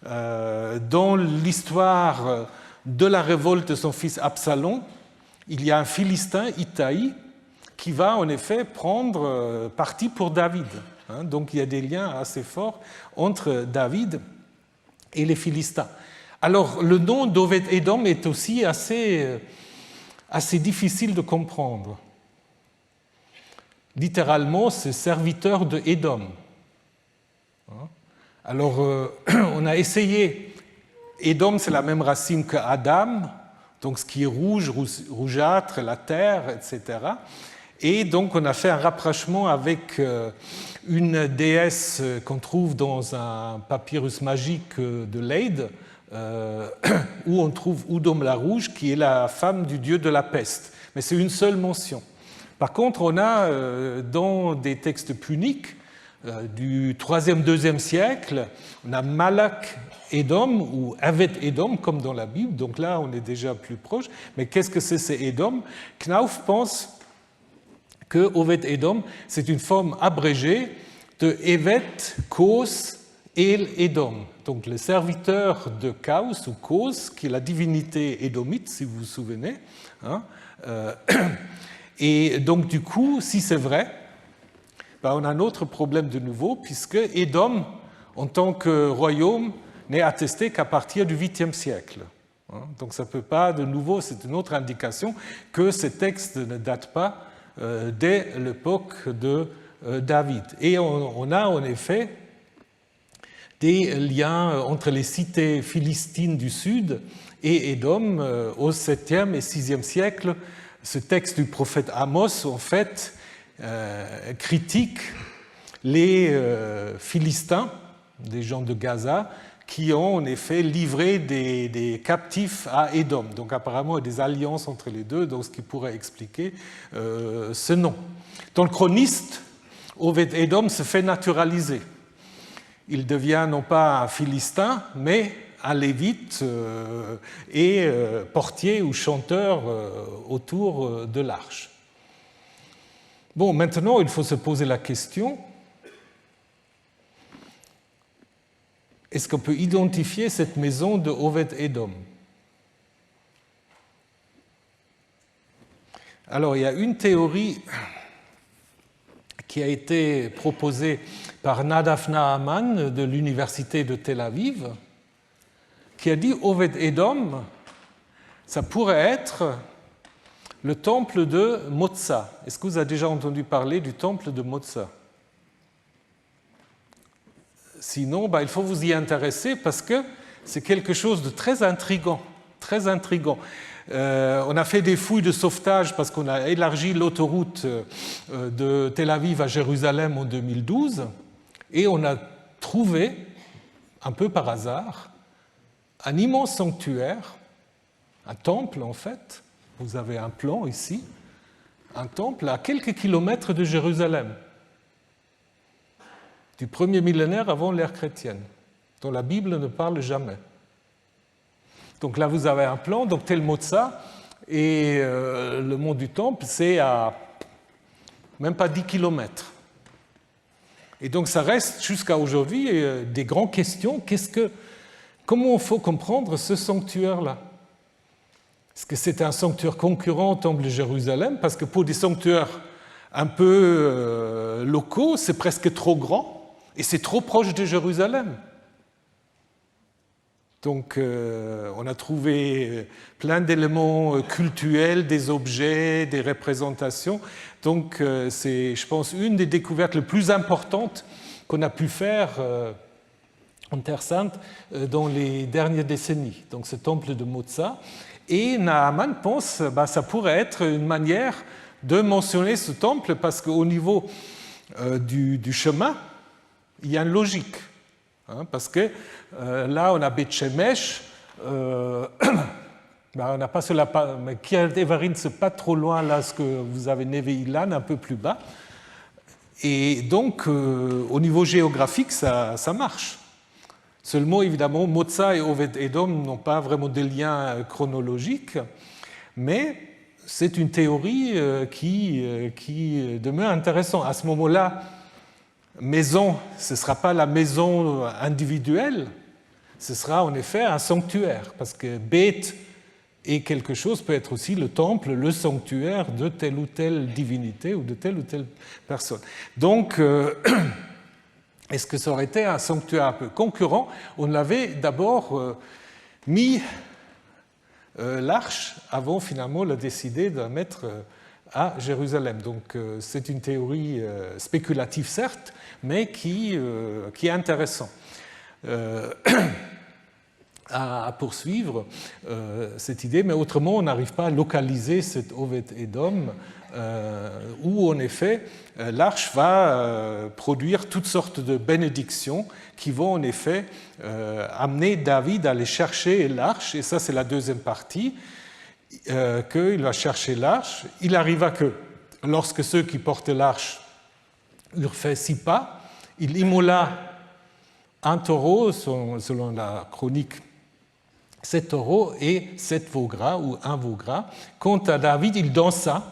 Dans l'histoire de la révolte de son fils Absalom, il y a un Philistin, Itaï, qui va en effet prendre parti pour David. Donc il y a des liens assez forts entre David et les Philistins. Alors, le nom d'Oved-Édom est aussi assez difficile de comprendre. Littéralement, c'est serviteur de Édom. Alors, on a essayé. Édom, c'est la même racine que Adam, donc ce qui est rouge, rougeâtre, la terre, etc. Et donc, on a fait un rapprochement avec une déesse qu'on trouve dans un papyrus magique de Leyde, où on trouve Oudom la Rouge, qui est la femme du dieu de la peste. Mais c'est une seule mention. Par contre, on a dans des textes puniques du 3e, 2e siècle, on a Malak Édom ou Aved Édom, comme dans la Bible. Donc là, on est déjà plus proche. Mais qu'est-ce que c'est ces Édom? Knauf pense que Oved Édom, c'est une forme abrégée de Evet, Kos, El Édom, donc le serviteur de Chaos ou Kos, qui est la divinité édomite, si vous vous souvenez. Et donc, du coup, si c'est vrai, on a un autre problème de nouveau, puisque Édom, en tant que royaume, n'est attesté qu'à partir du 8e siècle. Donc, ça ne peut pas, de nouveau, c'est une autre indication que ces textes ne datent pas dès l'époque de David. Et on a en effet des liens entre les cités philistines du sud et Édom au 7e et 6e siècle. Ce texte du prophète Amos, en fait, critique les Philistins, des gens de Gaza, qui ont en effet livré des captifs à Édom. Donc apparemment, il y a des alliances entre les deux, donc ce qui pourrait expliquer ce nom. Dans le chroniste, Oved-Édom se fait naturaliser. Il devient non pas un Philistin, mais un Lévite et portier ou chanteur autour de l'arche. Bon, maintenant, il faut se poser la question, est-ce qu'on peut identifier cette maison de Oved-Édom? Alors, il y a une théorie qui a été proposée par Nadav Naaman de l'université de Tel Aviv, qui a dit Oved-Édom, ça pourrait être le temple de Moza. Est-ce que vous avez déjà entendu parler du temple de Moza? Sinon, il faut vous y intéresser parce que c'est quelque chose de très intriguant, très intriguant. On a fait des fouilles de sauvetage parce qu'on a élargi l'autoroute de Tel Aviv à Jérusalem en 2012 et on a trouvé, un peu par hasard, un immense sanctuaire, un temple en fait. Vous avez un plan ici, un temple à quelques kilomètres de Jérusalem, du premier millénaire avant l'ère chrétienne, dont la Bible ne parle jamais. Donc là, vous avez un plan, donc Tel Moza, et le mont du Temple, c'est à même pas 10 kilomètres. Et donc ça reste jusqu'à aujourd'hui des grandes questions. Comment il faut comprendre ce sanctuaire-là? Est-ce que c'est un sanctuaire concurrent au Temple de Jérusalem? Parce que pour des sanctuaires un peu locaux, c'est presque trop grand et c'est trop proche de Jérusalem. Donc, on a trouvé plein d'éléments cultuels, des objets, des représentations. Donc, c'est, je pense, une des découvertes les plus importantes qu'on a pu faire en Terre Sainte dans les dernières décennies, donc ce temple de Moza. Et Naaman pense que ça pourrait être une manière de mentionner ce temple parce qu'au niveau du chemin, il y a une logique. Parce que là, on a Beth Shemesh, on n'a pas cela, mais Kiryat Yearim, c'est pas trop loin là, ce que vous avez Neve Ilan, un peu plus bas. Et donc, au niveau géographique, ça marche. Seulement, évidemment, Moza et Oved-Edom n'ont pas vraiment de lien chronologique, mais c'est une théorie qui demeure intéressante. À ce moment-là, maison, ce ne sera pas la maison individuelle, ce sera en effet un sanctuaire, parce que Beth et quelque chose peut être aussi le temple, le sanctuaire de telle ou telle divinité ou de telle ou telle personne. Donc, est-ce que ça aurait été un sanctuaire un peu concurrent? On avait d'abord mis l'arche avant finalement de décider de la mettre à Jérusalem. Donc c'est une théorie spéculative certes, mais qui est intéressante. À poursuivre cette idée, mais autrement on n'arrive pas à localiser cet Oved-Edom où en effet l'arche va produire toutes sortes de bénédictions qui vont en effet amener David à aller chercher l'arche, et ça c'est la deuxième partie, qu'il va chercher l'arche. Il arriva que lorsque ceux qui portaient l'arche eurent fait 6 pas, il immola un taureau, selon la chronique 7 taureaux et 7 veaux gras, ou un veau gras. Quant à David, il dansa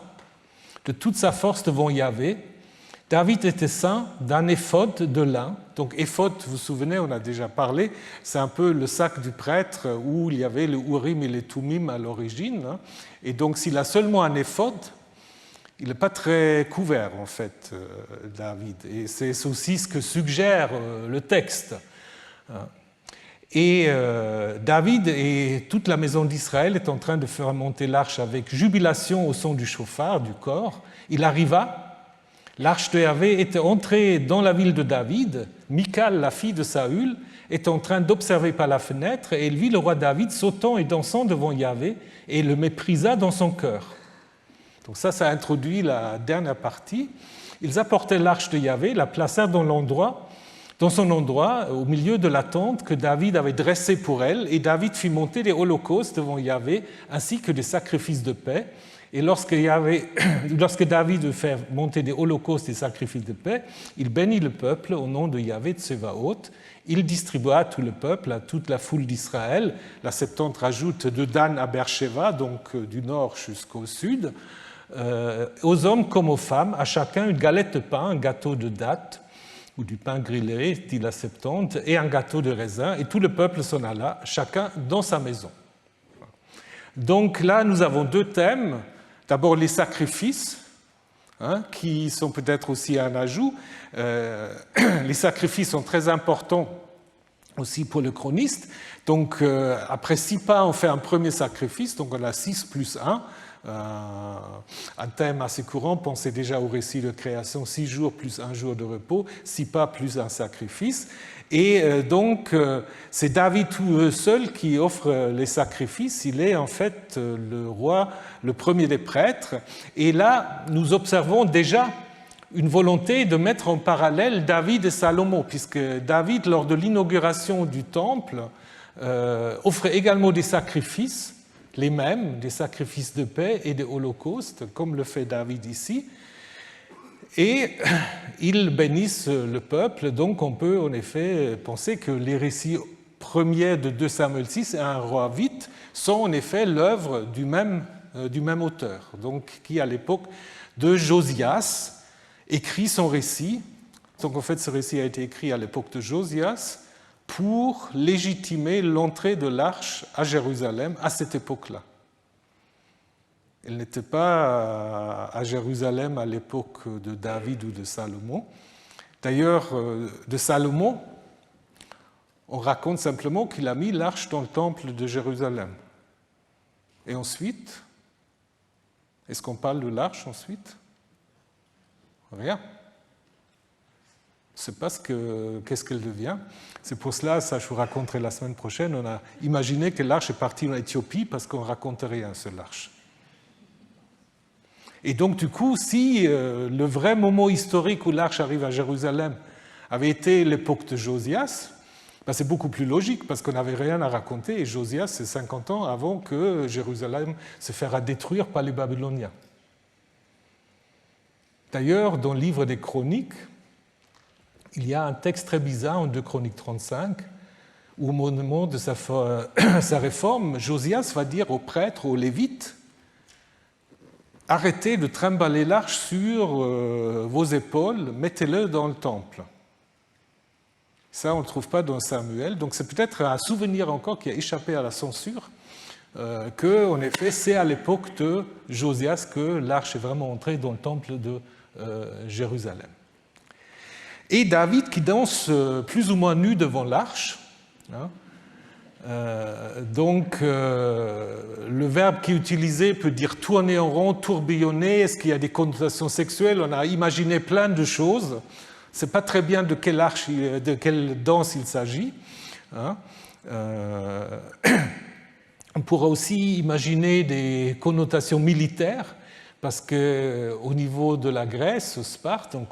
de toute sa force devant Yahvé. David était ceint d'un éphod de lin. Donc éphod, vous vous souvenez, on a déjà parlé, c'est un peu le sac du prêtre où il y avait le Urim et les Tumim à l'origine. Et donc s'il a seulement un éphod, il n'est pas très couvert en fait, David. Et c'est aussi ce que suggère le texte. Et David et toute la maison d'Israël est en train de faire monter l'arche avec jubilation au son du chauffard, du cor. Il arriva, l'arche de Yahvé était entrée dans la ville de David. Michal, la fille de Saül, est en train d'observer par la fenêtre et elle vit le roi David sautant et dansant devant Yahvé et le méprisa dans son cœur. Donc ça introduit la dernière partie. Ils apportaient l'arche de Yahvé, la placèrent dans son endroit, au milieu de la tente que David avait dressée pour elle, et David fit monter des holocaustes devant Yahvé, ainsi que des sacrifices de paix. Et lorsque David eut fait monter des holocaustes et des sacrifices de paix, il bénit le peuple au nom de Yahvé de Tsevaot. Il distribua à tout le peuple, à toute la foule d'Israël. La Septante rajoute de Dan à Beersheba, donc du nord jusqu'au sud, aux hommes comme aux femmes, à chacun une galette de pain, un gâteau de dattes, ou du pain grillé, dit la Septante, et un gâteau de raisin, et tout le peuple s'en alla, chacun dans sa maison. Donc là, nous avons 2 thèmes. D'abord, les sacrifices, qui sont peut-être aussi un ajout. Les sacrifices sont très importants aussi pour le chroniste. Donc, après 6 pas, on fait un premier sacrifice, donc on a 6 plus 1. Un thème assez courant, pensez déjà au récit de création, 6 jours plus 1 jour de repos, 6 pas plus un sacrifice. Et donc, c'est David tout seul qui offre les sacrifices. Il est en fait le roi, le premier des prêtres. Et là, nous observons déjà une volonté de mettre en parallèle David et Salomon, puisque David, lors de l'inauguration du temple, offre également des sacrifices, les mêmes, des sacrifices de paix et des holocaustes, comme le fait David ici. Et ils bénissent le peuple, donc on peut en effet penser que les récits premiers de 2 Samuel 6 et un roi vite sont en effet l'œuvre du même auteur, donc qui à l'époque de Josias écrit son récit. Donc en fait ce récit a été écrit à l'époque de Josias pour légitimer l'entrée de l'arche à Jérusalem à cette époque-là. Elle n'était pas à Jérusalem à l'époque de David ou de Salomon. D'ailleurs, de Salomon, on raconte simplement qu'il a mis l'arche dans le temple de Jérusalem. Et ensuite, est-ce qu'on parle de l'arche ensuite? Rien. ne sait pas qu'est-ce qu'elle devient. C'est pour cela, ça je vous raconterai la semaine prochaine, on a imaginé que l'arche est partie en Éthiopie parce qu'on ne raconte rien sur l'arche. Et donc du coup, si le vrai moment historique où l'arche arrive à Jérusalem avait été l'époque de Josias, ben c'est beaucoup plus logique parce qu'on n'avait rien à raconter et Josias, c'est 50 ans avant que Jérusalem se fera détruire par les Babyloniens. D'ailleurs, dans le livre des Chroniques, il y a un texte très bizarre en 2 Chroniques 35 où au moment de sa réforme, Josias va dire aux prêtres, aux lévites, arrêtez de trimballer l'arche sur vos épaules, mettez-le dans le temple. Ça, on ne le trouve pas dans Samuel, donc c'est peut-être un souvenir encore qui a échappé à la censure, qu'en effet, c'est à l'époque de Josias que l'arche est vraiment entrée dans le temple de Jérusalem. Et David qui danse plus ou moins nu devant l'arche. Hein, le verbe qui est utilisé peut dire tourner en rond, tourbillonner. Est-ce qu'il y a des connotations sexuelles? On a imaginé plein de choses. On ne sait pas très bien de quelle danse il s'agit. Hein. On pourra aussi imaginer des connotations militaires. Parce qu'au niveau de la Grèce, Sparte, on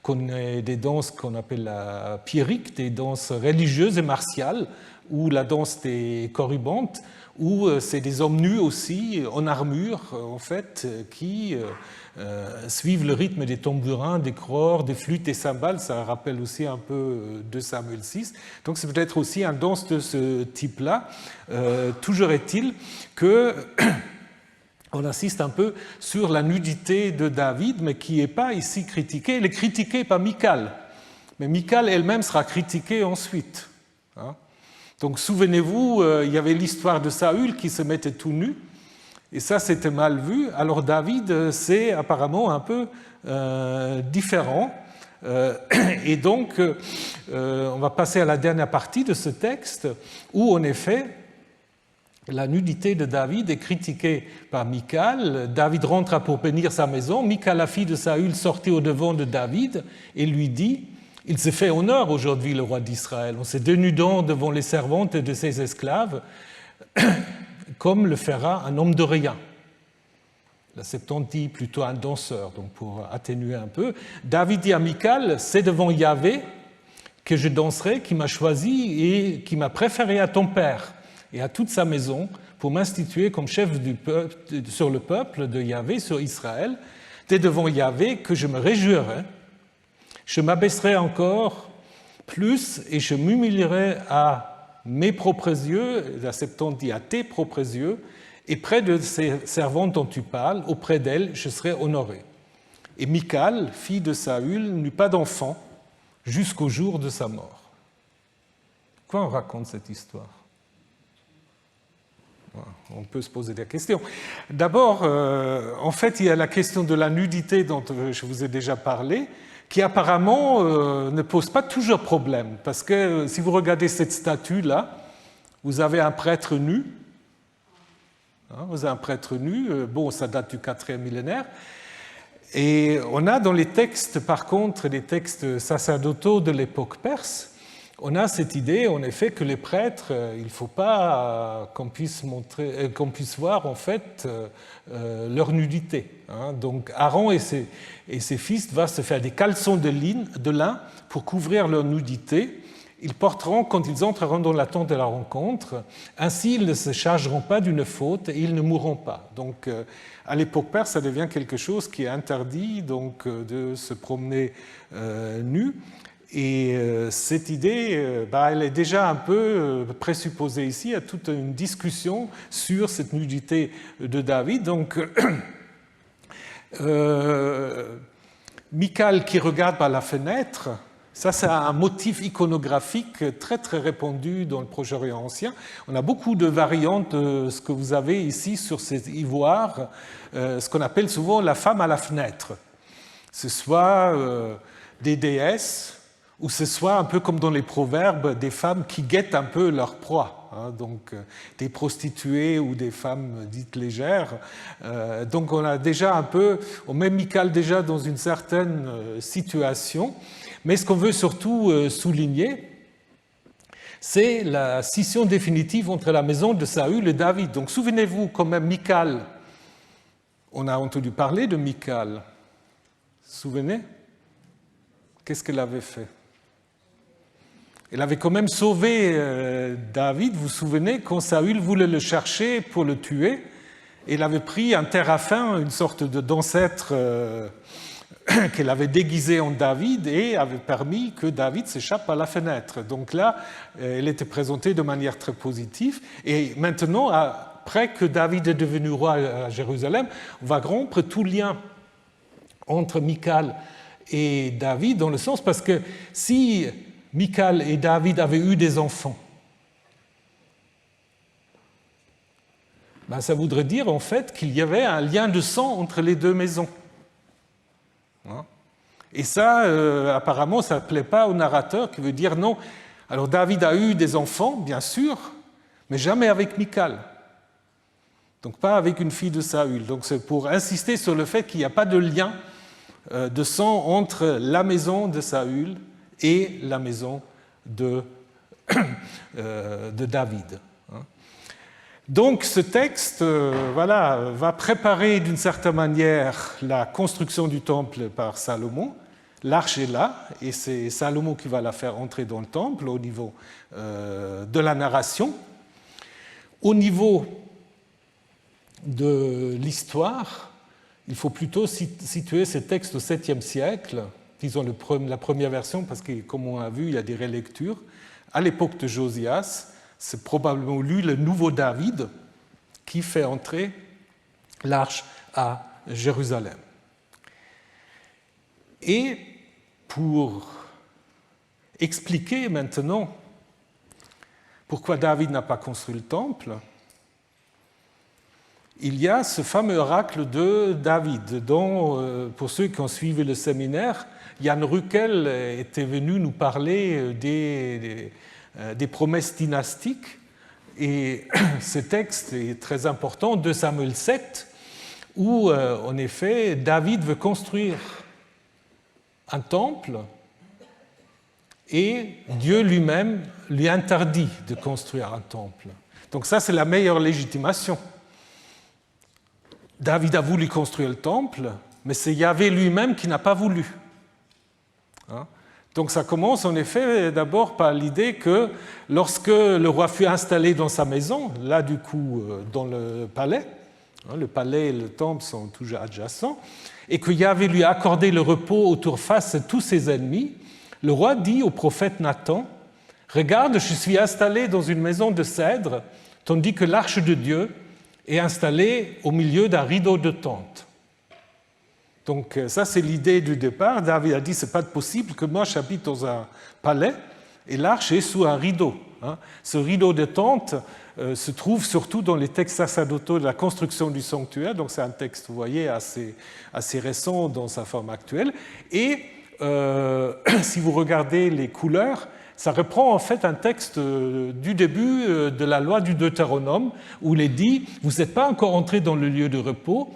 connaît des danses qu'on appelle la pyrrhique, des danses religieuses et martiales, ou la danse des corybantes, où c'est des hommes nus aussi, en armure, en fait, qui suivent le rythme des tambourins, des crores, des flûtes, des cymbales. Ça rappelle aussi un peu de Samuel 6. Donc c'est peut-être aussi une danse de ce type-là. Toujours est-il que... on insiste un peu sur la nudité de David, mais qui n'est pas ici critiquée. Elle est critiquée par Michal, mais Michal elle-même sera critiquée ensuite. Donc souvenez-vous, il y avait l'histoire de Saül qui se mettait tout nu, et ça c'était mal vu. Alors David, c'est apparemment un peu différent. Et donc, on va passer à la dernière partie de ce texte, où en effet, la nudité de David est critiquée par Michal. David rentra pour bénir sa maison. Michal, la fille de Saül, sortit au-devant de David et lui dit « Il se fait honneur aujourd'hui, le roi d'Israël, en se dénudant devant les servantes de ses esclaves, comme le fera un homme de rien. » La Septante dit plutôt un danseur, donc pour atténuer un peu. David dit à Michal « C'est devant Yahvé que je danserai, qui m'a choisi et qui m'a préféré à ton père. » et à toute sa maison pour m'instituer comme chef du peuple, sur le peuple de Yahvé, sur Israël. C'est devant Yahvé que je me réjouirai, je m'abaisserai encore plus et je m'humilierai à mes propres yeux, la Septante dit à tes propres yeux, et près de ces servantes dont tu parles, auprès d'elles, je serai honoré. Et Michal, fille de Saül, n'eut pas d'enfant jusqu'au jour de sa mort. Pourquoi on raconte cette histoire ? On peut se poser des questions. D'abord, en fait, il y a la question de la nudité dont je vous ai déjà parlé, qui apparemment ne pose pas toujours problème. Parce que si vous regardez cette statue-là, vous avez un prêtre nu. Vous avez un prêtre nu. Bon, ça date du 4e millénaire. Et on a dans les textes, par contre, les textes sacerdotaux de l'époque perse, on a cette idée, en effet, que les prêtres, il ne faut pas qu'on puisse voir, en fait, leur nudité. Donc, Aaron et ses fils vont se faire des caleçons de lin pour couvrir leur nudité. Ils porteront, quand ils entreront dans la tente de la rencontre, ainsi ils ne se chargeront pas d'une faute et ils ne mourront pas. Donc, à l'époque perse, ça devient quelque chose qui est interdit, donc, de se promener nu. Et cette idée, elle est déjà un peu présupposée ici. Il y a toute une discussion sur cette nudité de David. Donc, Michal qui regarde par la fenêtre, ça c'est un motif iconographique très très répandu dans le Proche-Orient ancien. On a beaucoup de variantes de ce que vous avez ici sur ces ivoires, ce qu'on appelle souvent la femme à la fenêtre. Ce soit des déesses, ou ce soit un peu comme dans les proverbes, des femmes qui guettent un peu leur proie, donc des prostituées ou des femmes dites légères. Donc on a déjà un peu, on met Michal déjà dans une certaine situation, Mais ce qu'on veut surtout souligner, c'est la scission définitive entre la maison de Saül et David. Donc souvenez-vous quand même, Michal, on a entendu parler de Michal. Vous vous souvenez? Qu'est-ce qu'elle avait fait? Elle avait quand même sauvé David, vous vous souvenez, quand Saül voulait le chercher pour le tuer. Elle avait pris un téraphin, une sorte d'ancêtre qu'elle avait déguisé en David et avait permis que David s'échappe par la fenêtre. Donc là, elle était présentée de manière très positive. Et maintenant, après que David est devenu roi à Jérusalem, on va rompre tout lien entre Michal et David, dans le sens parce que si Michal et David avaient eu des enfants, ben ça voudrait dire en fait qu'il y avait un lien de sang entre les deux maisons. Et ça, apparemment, ça ne plaît pas au narrateur qui veut dire non. Alors David a eu des enfants, bien sûr, mais jamais avec Michal. Donc pas avec une fille de Saül. Donc c'est pour insister sur le fait qu'il n'y a pas de lien de sang entre la maison de Saül et la maison de David. Donc ce texte va préparer d'une certaine manière la construction du temple par Salomon. L'arche est là, et c'est Salomon qui va la faire entrer dans le temple au niveau de la narration. Au niveau de l'histoire, il faut plutôt situer ces textes au 7e siècle, disons la première version, parce que comme on a vu, il y a des relectures. À l'époque de Josias, c'est probablement lui, le nouveau David, qui fait entrer l'arche à Jérusalem. Et pour expliquer maintenant pourquoi David n'a pas construit le temple, il y a ce fameux oracle de David, dont, pour ceux qui ont suivi le séminaire, Yann Ruckel était venu nous parler des promesses dynastiques. Et ce texte est très important, 2 Samuel 7, où, en effet, David veut construire un temple et Dieu lui-même lui interdit de construire un temple. Donc ça, c'est la meilleure légitimation. David a voulu construire le temple, mais c'est Yahvé lui-même qui n'a pas voulu. Donc ça commence en effet d'abord par l'idée que lorsque le roi fut installé dans sa maison, là du coup dans le palais et le temple sont toujours adjacents, et que Yahvé lui a accordé le repos autour face de tous ses ennemis, le roi dit au prophète Nathan, « Regarde, je suis installé dans une maison de cèdre, tandis que l'arche de Dieu est installée au milieu d'un rideau de tente. » Donc ça, c'est l'idée du départ. David a dit, c'est pas possible que moi j'habite dans un palais et l'arche est sous un rideau. Ce rideau de tente se trouve surtout dans les textes sacerdotaux de la construction du sanctuaire. Donc c'est un texte, vous voyez, assez récent dans sa forme actuelle. Et si vous regardez les couleurs, ça reprend en fait un texte du début de la loi du Deutéronome où il est dit, vous n'êtes pas encore entrés dans le lieu de repos,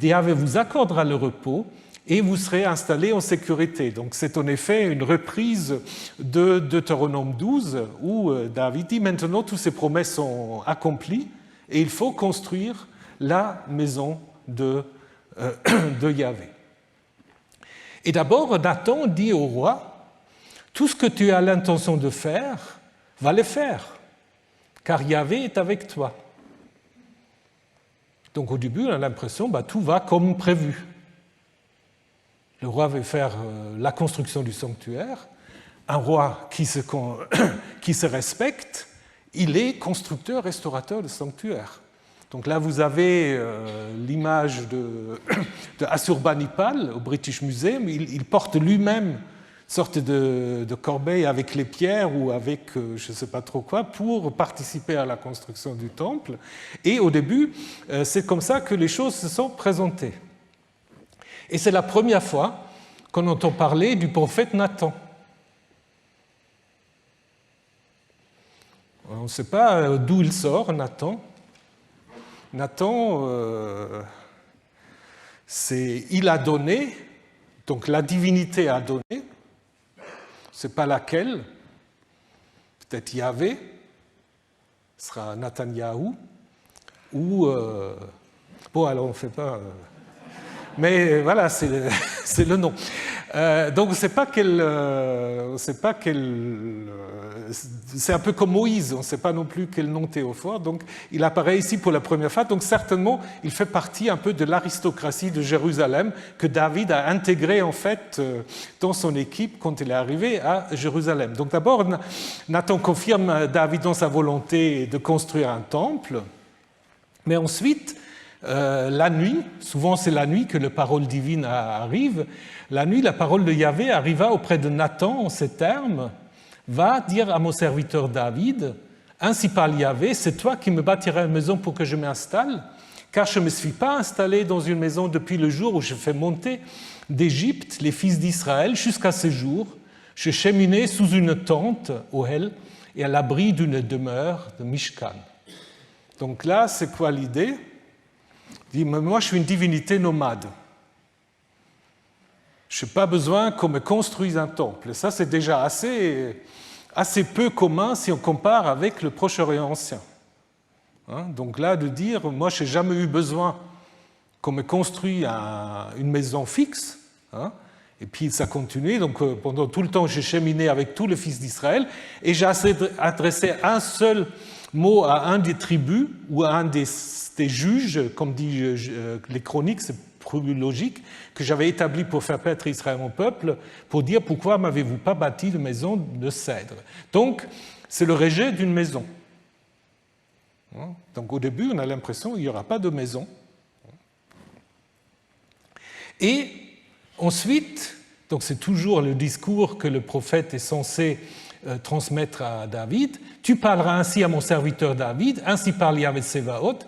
Yahvé vous accordera le repos et vous serez installés en sécurité. Donc c'est en effet une reprise de Deutéronome 12 où David dit maintenant toutes ces promesses sont accomplies et il faut construire la maison de Yahvé. Et d'abord Nathan dit au roi, tout ce que tu as l'intention de faire, va le faire, car Yahvé est avec toi. Donc au début, on a l'impression que tout va comme prévu. Le roi veut faire la construction du sanctuaire. Un roi qui se respecte, il est constructeur, restaurateur de sanctuaire. Donc là, vous avez l'image de Assurbanipal au British Museum. Il porte lui-même une sorte de corbeille avec les pierres ou avec je ne sais pas trop quoi pour participer à la construction du temple. Et au début, c'est comme ça que les choses se sont présentées. Et c'est la première fois qu'on entend parler du prophète Nathan. On ne sait pas d'où il sort, Nathan. Nathan, il a donné Donc la divinité a donné, ce n'est pas laquelle, peut-être Yahvé, ce sera Netanyahou, ou... bon, alors on ne fait pas... mais voilà, c'est le nom. Donc c'est un peu comme Moïse, on ne sait pas non plus quel nom Théophore, donc il apparaît ici pour la première fois, donc certainement il fait partie un peu de l'aristocratie de Jérusalem que David a intégré en fait dans son équipe quand il est arrivé à Jérusalem. Donc d'abord, Nathan confirme David dans sa volonté de construire un temple, mais ensuite, la nuit, souvent c'est la nuit que la parole divine arrive, la nuit, la parole de Yahvé arriva auprès de Nathan en ces termes, « Va dire à mon serviteur David, ainsi parle Yahvé, c'est toi qui me bâtiras une maison pour que je m'installe, car je ne me suis pas installé dans une maison depuis le jour où je fais monter d'Égypte les fils d'Israël jusqu'à ce jour. Je cheminais sous une tente, Ohel, et à l'abri d'une demeure de Mishkan. » Donc là, c'est quoi l'idée ? Il dit, mais moi, je suis une divinité nomade. Je n'ai pas besoin qu'on me construise un temple. Et ça, c'est déjà assez peu commun si on compare avec le Proche-Orient ancien. Donc là, de dire, moi, je n'ai jamais eu besoin qu'on me construise une maison fixe. Et puis ça continue. Donc pendant tout le temps, j'ai cheminé avec tous les fils d'Israël et j'ai adressé un seul mot à un des tribus ou à un des juges, comme dit les chroniques, c'est plus logique, que j'avais établi pour faire paître Israël mon peuple, pour dire pourquoi m'avez-vous pas bâti de maison de cèdre. Donc c'est le rejet d'une maison. Donc au début, on a l'impression qu'il n'y aura pas de maison. Et ensuite, donc c'est toujours le discours que le prophète est censé transmettre à David. Tu parleras ainsi à mon serviteur David, ainsi parle Yahvé Tsevaot.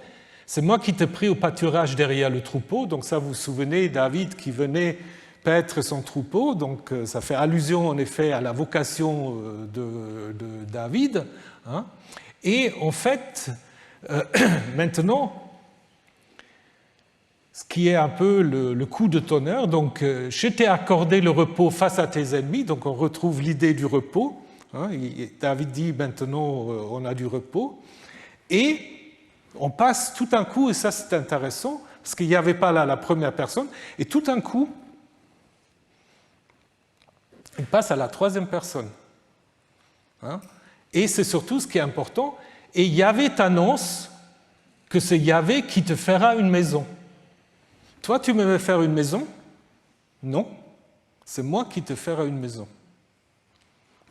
C'est moi qui t'ai pris au pâturage derrière le troupeau. Donc ça, vous vous souvenez, David qui venait paître son troupeau. Donc ça fait allusion en effet à la vocation de David. Et en fait, maintenant, ce qui est un peu le coup de tonnerre, donc je t'ai accordé le repos face à tes ennemis, donc on retrouve l'idée du repos. David dit maintenant on a du repos. Et on passe tout d'un coup, et ça c'est intéressant, parce qu'il n'y avait pas là la première personne, et tout d'un coup, il passe à la troisième personne. Et c'est surtout ce qui est important, et Yahvé t'annonce que c'est Yahvé qui te fera une maison. Toi, tu me veux faire une maison? Non, c'est moi qui te ferai une maison.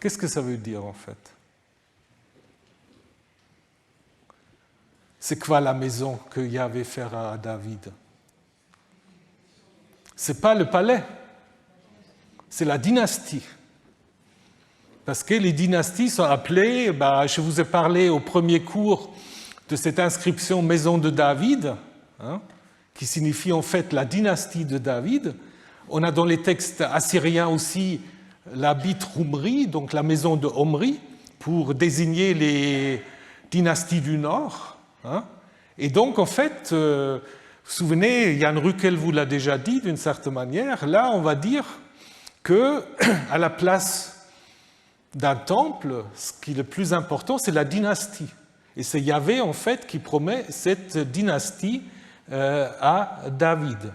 Qu'est-ce que ça veut dire en fait? C'est quoi la maison que Yahvé fera à David? Ce n'est pas le palais, c'est la dynastie. Parce que les dynasties sont appelées, je vous ai parlé au premier cours de cette inscription Maison de David, qui signifie en fait la dynastie de David. On a dans les textes assyriens aussi la Bit Rumri, donc la maison de Omri, pour désigner les dynasties du Nord. Et donc, en fait, vous vous souvenez, Jan Ruckel vous l'a déjà dit d'une certaine manière, là, on va dire qu'à la place d'un temple, ce qui est le plus important, c'est la dynastie. Et c'est Yahvé, en fait, qui promet cette dynastie à David.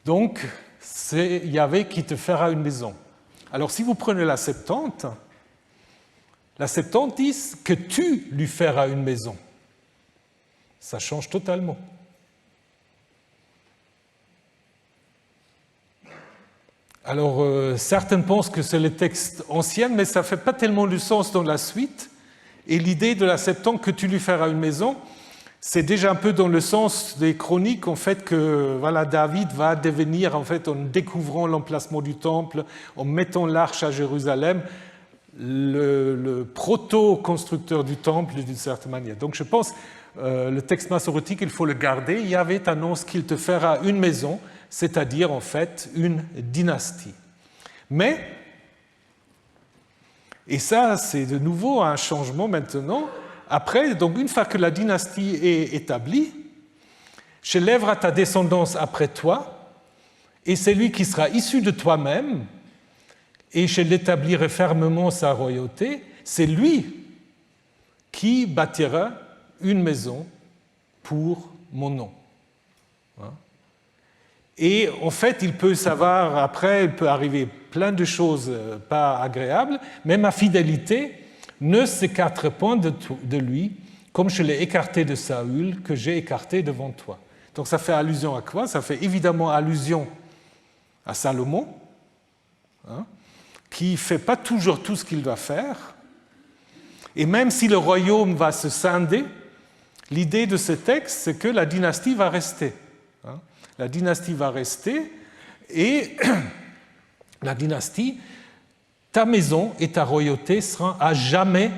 Donc, c'est Yahvé qui te fera une maison. Alors, si vous prenez la Septante dit que tu lui feras une maison. Ça change totalement. Alors, certains pensent que c'est le texte ancien, mais ça ne fait pas tellement du sens dans la suite. Et l'idée de la Septante, que tu lui feras une maison, c'est déjà un peu dans le sens des chroniques, en fait, que voilà, David va devenir, en fait, en découvrant l'emplacement du temple, en mettant l'arche à Jérusalem, le proto-constructeur du temple d'une certaine manière. Donc je pense le texte massorétique, il faut le garder. Yahvé t'annonce qu'il te fera une maison, c'est-à-dire en fait une dynastie. Mais, et ça c'est de nouveau un changement maintenant, après, donc une fois que la dynastie est établie, j'élèverai ta descendance après toi, et celui qui sera issu de toi-même, et je l'établirai fermement sa royauté, c'est lui qui bâtira une maison pour mon nom. Et en fait, il peut savoir, après, il peut arriver plein de choses pas agréables, mais ma fidélité ne s'écartera point de lui, comme je l'ai écarté de Saül, que j'ai écarté devant toi. Donc ça fait allusion à quoi? Ça fait évidemment allusion à Salomon, qui ne fait pas toujours tout ce qu'il doit faire. Et même si le royaume va se scinder, l'idée de ce texte, c'est que la dynastie va rester. La dynastie va rester, et la dynastie, ta maison et ta royauté seront à jamais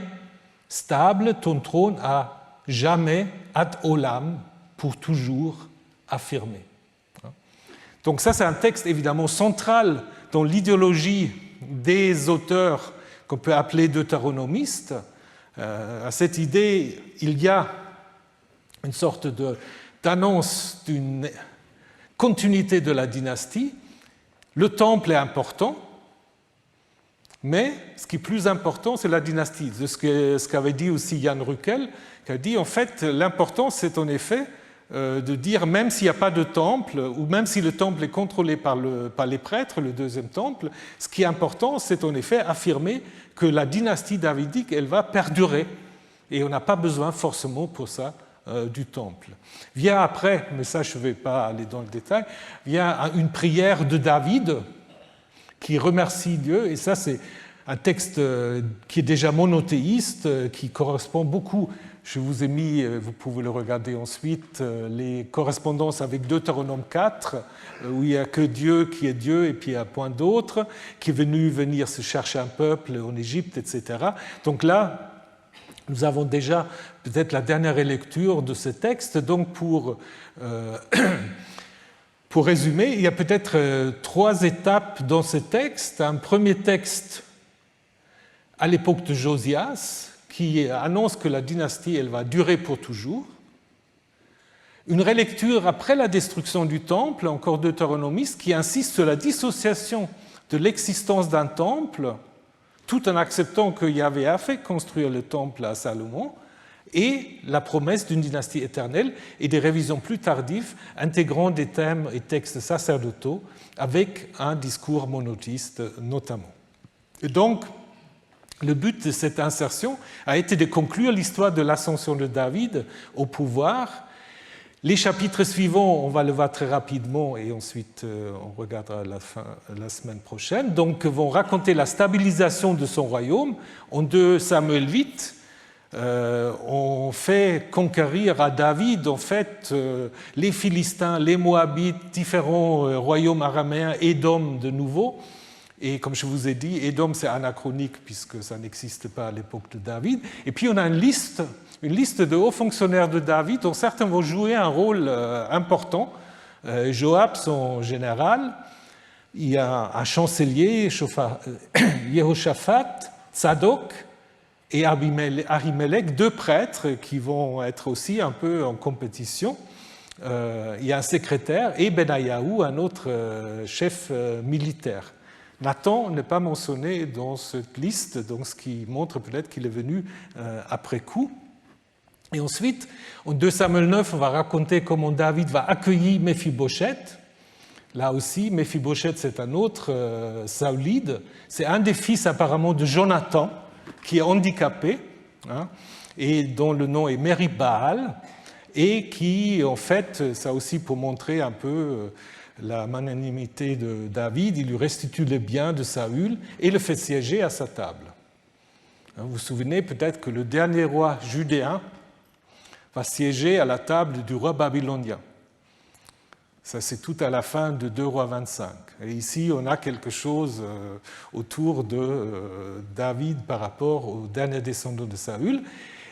stables, ton trône à jamais ad olam, pour toujours affirmé. Donc ça, c'est un texte évidemment central dans l'idéologie des auteurs qu'on peut appeler deutéronomistes. À cette idée, il y a une sorte d'annonce d'une continuité de la dynastie. Le temple est important, mais ce qui est plus important, c'est la dynastie. C'est ce qu'avait dit aussi Jan Ruckel, qui a dit en fait l'important, c'est en effet de dire même s'il n'y a pas de temple, ou même si le temple est contrôlé par les prêtres, le deuxième temple, ce qui est important, c'est en effet affirmer que la dynastie davidique, elle va perdurer. Et on n'a pas besoin forcément pour ça du temple. Vient après, mais ça je ne vais pas aller dans le détail, vient une prière de David qui remercie Dieu, et ça c'est un texte qui est déjà monothéiste, qui correspond beaucoup, je vous ai mis, vous pouvez le regarder ensuite, les correspondances avec Deutéronome 4, où il n'y a que Dieu qui est Dieu et puis il n'y a point d'autre, qui est venu venir se chercher un peuple en Égypte, etc. Donc là, nous avons déjà peut-être la dernière lecture de ce texte. Donc pour résumer, il y a peut-être 3 étapes dans ce texte. Un premier texte à l'époque de Josias, qui annonce que la dynastie elle va durer pour toujours. Une relecture après la destruction du temple, encore deutéronomiste, qui insiste sur la dissociation de l'existence d'un temple, tout en acceptant que Yahvé a fait construire le temple à Salomon, et la promesse d'une dynastie éternelle, et des révisions plus tardives intégrant des thèmes et textes sacerdotaux avec un discours monothéiste notamment. Et donc, le but de cette insertion a été de conclure l'histoire de l'ascension de David au pouvoir. Les chapitres suivants, on va le voir très rapidement et ensuite on regardera la semaine prochaine, donc vont raconter la stabilisation de son royaume. En 2 Samuel 8, on fait conquérir à David en fait les Philistins, les Moabites, différents royaumes araméens, Édom de nouveau. Et comme je vous ai dit, Édom c'est anachronique puisque ça n'existe pas à l'époque de David. Et puis on a une liste de hauts fonctionnaires de David dont certains vont jouer un rôle important. Joab, son général, il y a un chancelier, Jehoshaphat, Tzadok et Ahimelech, 2 prêtres qui vont être aussi un peu en compétition. Il y a un secrétaire et Benayahu, un autre chef militaire. Nathan n'est pas mentionné dans cette liste, donc ce qui montre peut-être qu'il est venu après coup. Et ensuite, en 2 Samuel 9, on va raconter comment David va accueillir Méphibosheth. Là aussi, Méphibosheth, c'est un autre Saoulide. C'est un des fils apparemment de Jonathan, qui est handicapé, et dont le nom est Meribaal, et qui, en fait, ça aussi pour montrer un peu la magnanimité de David, il lui restitue les biens de Saül et le fait siéger à sa table. Vous vous souvenez peut-être que le dernier roi judéen va siéger à la table du roi babylonien. Ça, c'est tout à la fin de 2 Rois 25. Et ici, on a quelque chose autour de David par rapport au dernier descendant de Saül.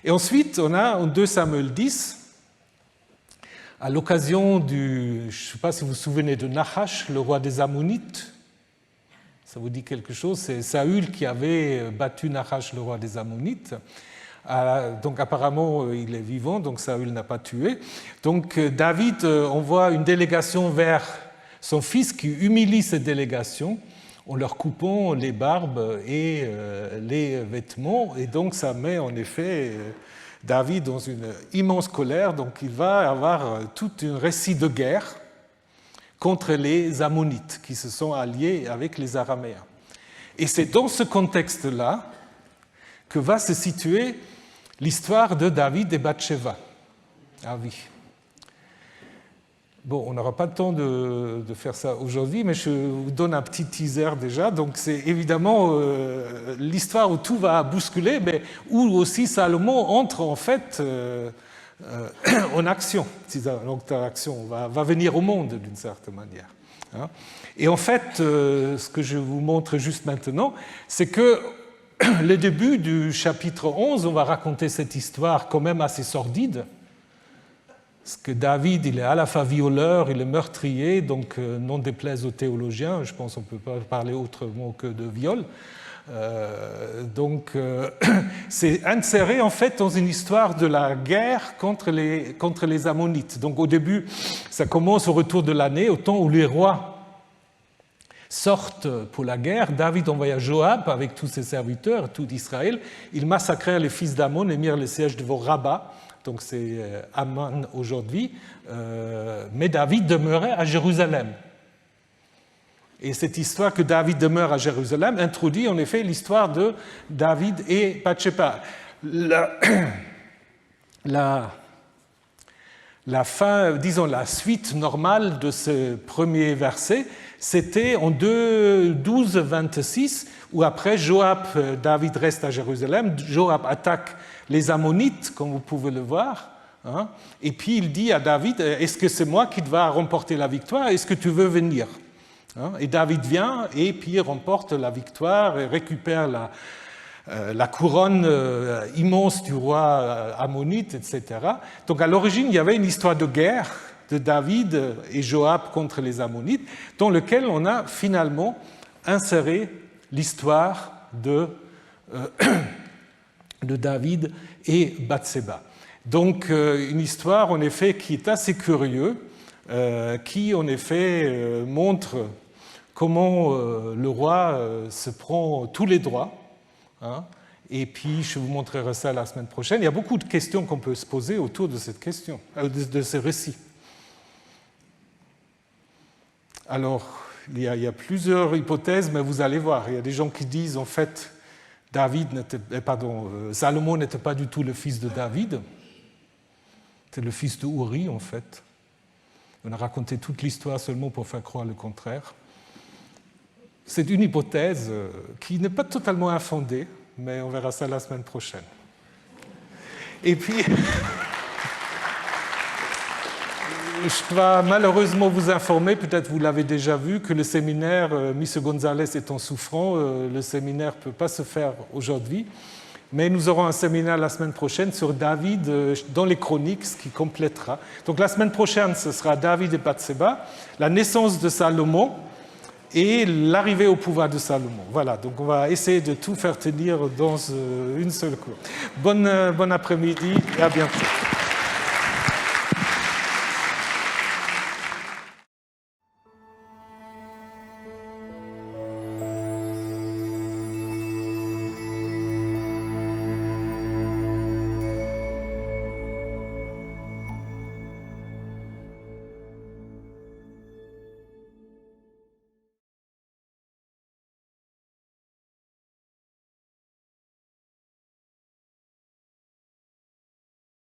Et ensuite, on a en 2 Samuel 10, à l'occasion du, je ne sais pas si vous vous souvenez de Nahash, le roi des Ammonites, ça vous dit quelque chose, c'est Saül qui avait battu Nahash, le roi des Ammonites. Donc apparemment il est vivant, donc Saül n'a pas tué. Donc David envoie une délégation vers son fils qui humilie ses délégations en leur coupant les barbes et les vêtements. Et donc ça met en effet David dans une immense colère. Donc il va avoir tout un récit de guerre contre les Ammonites qui se sont alliés avec les Araméens. Et c'est dans ce contexte-là que va se situer l'histoire de David et Bathsheba. Ah oui. Bon, on n'aura pas le temps de faire ça aujourd'hui, mais je vous donne un petit teaser déjà. Donc c'est évidemment l'histoire où tout va bousculer, mais où aussi Salomon entre en fait en action. Donc l'action va venir au monde d'une certaine manière. Hein. Et en fait, ce que je vous montre juste maintenant, c'est que le début du chapitre 11, on va raconter cette histoire quand même assez sordide. Parce que David, il est à la fois violeur, il est meurtrier, donc non déplaise aux théologiens, je pense qu'on ne peut pas parler autrement que de viol. C'est inséré en fait dans une histoire de la guerre contre les Ammonites. Donc au début, ça commence au retour de l'année, au temps où les rois sortent pour la guerre. David envoya Joab avec tous ses serviteurs, tout d'Israël. Ils massacrèrent les fils d'Ammon et mirent le siège devant Rabat. Donc c'est Ammon aujourd'hui, mais David demeurait à Jérusalem. Et cette histoire que David demeure à Jérusalem introduit en effet l'histoire de David et Bathsheba. La fin, disons la suite normale de ce premier verset, c'était en 12-26, où après David reste à Jérusalem, Joab attaque les Ammonites, comme vous pouvez le voir, hein, et puis il dit à David, est-ce que c'est moi qui va remporter la victoire, est-ce que tu veux venir, hein, et David vient, et puis il remporte la victoire, et récupère la couronne immense du roi ammonite, etc. Donc à l'origine, il y avait une histoire de guerre de David et Joab contre les Ammonites, dans lequel on a finalement inséré l'histoire de David et Bathsheba. Donc une histoire en effet qui est assez curieuse, qui en effet montre comment le roi se prend tous les droits, hein, et puis je vous montrerai ça la semaine prochaine. Il y a beaucoup de questions qu'on peut se poser autour de cette question, de ce récit. Alors, il y a plusieurs hypothèses, mais vous allez voir, il y a des gens qui disent en fait Salomon n'était pas du tout le fils de David, c'est le fils de Uri en fait. On a raconté toute l'histoire seulement pour faire croire le contraire. C'est une hypothèse qui n'est pas totalement infondée, mais on verra ça la semaine prochaine. Et puis, je dois malheureusement vous informer, peut-être vous l'avez déjà vu, que le séminaire Mr Gonzalez étant souffrant, le séminaire ne peut pas se faire aujourd'hui, mais nous aurons un séminaire la semaine prochaine sur David dans les chroniques, ce qui complétera. Donc la semaine prochaine, ce sera David et Bathsheba, la naissance de Salomon et l'arrivée au pouvoir de Salomon. Voilà, donc on va essayer de tout faire tenir dans une seule cour. Bon après-midi et à bientôt.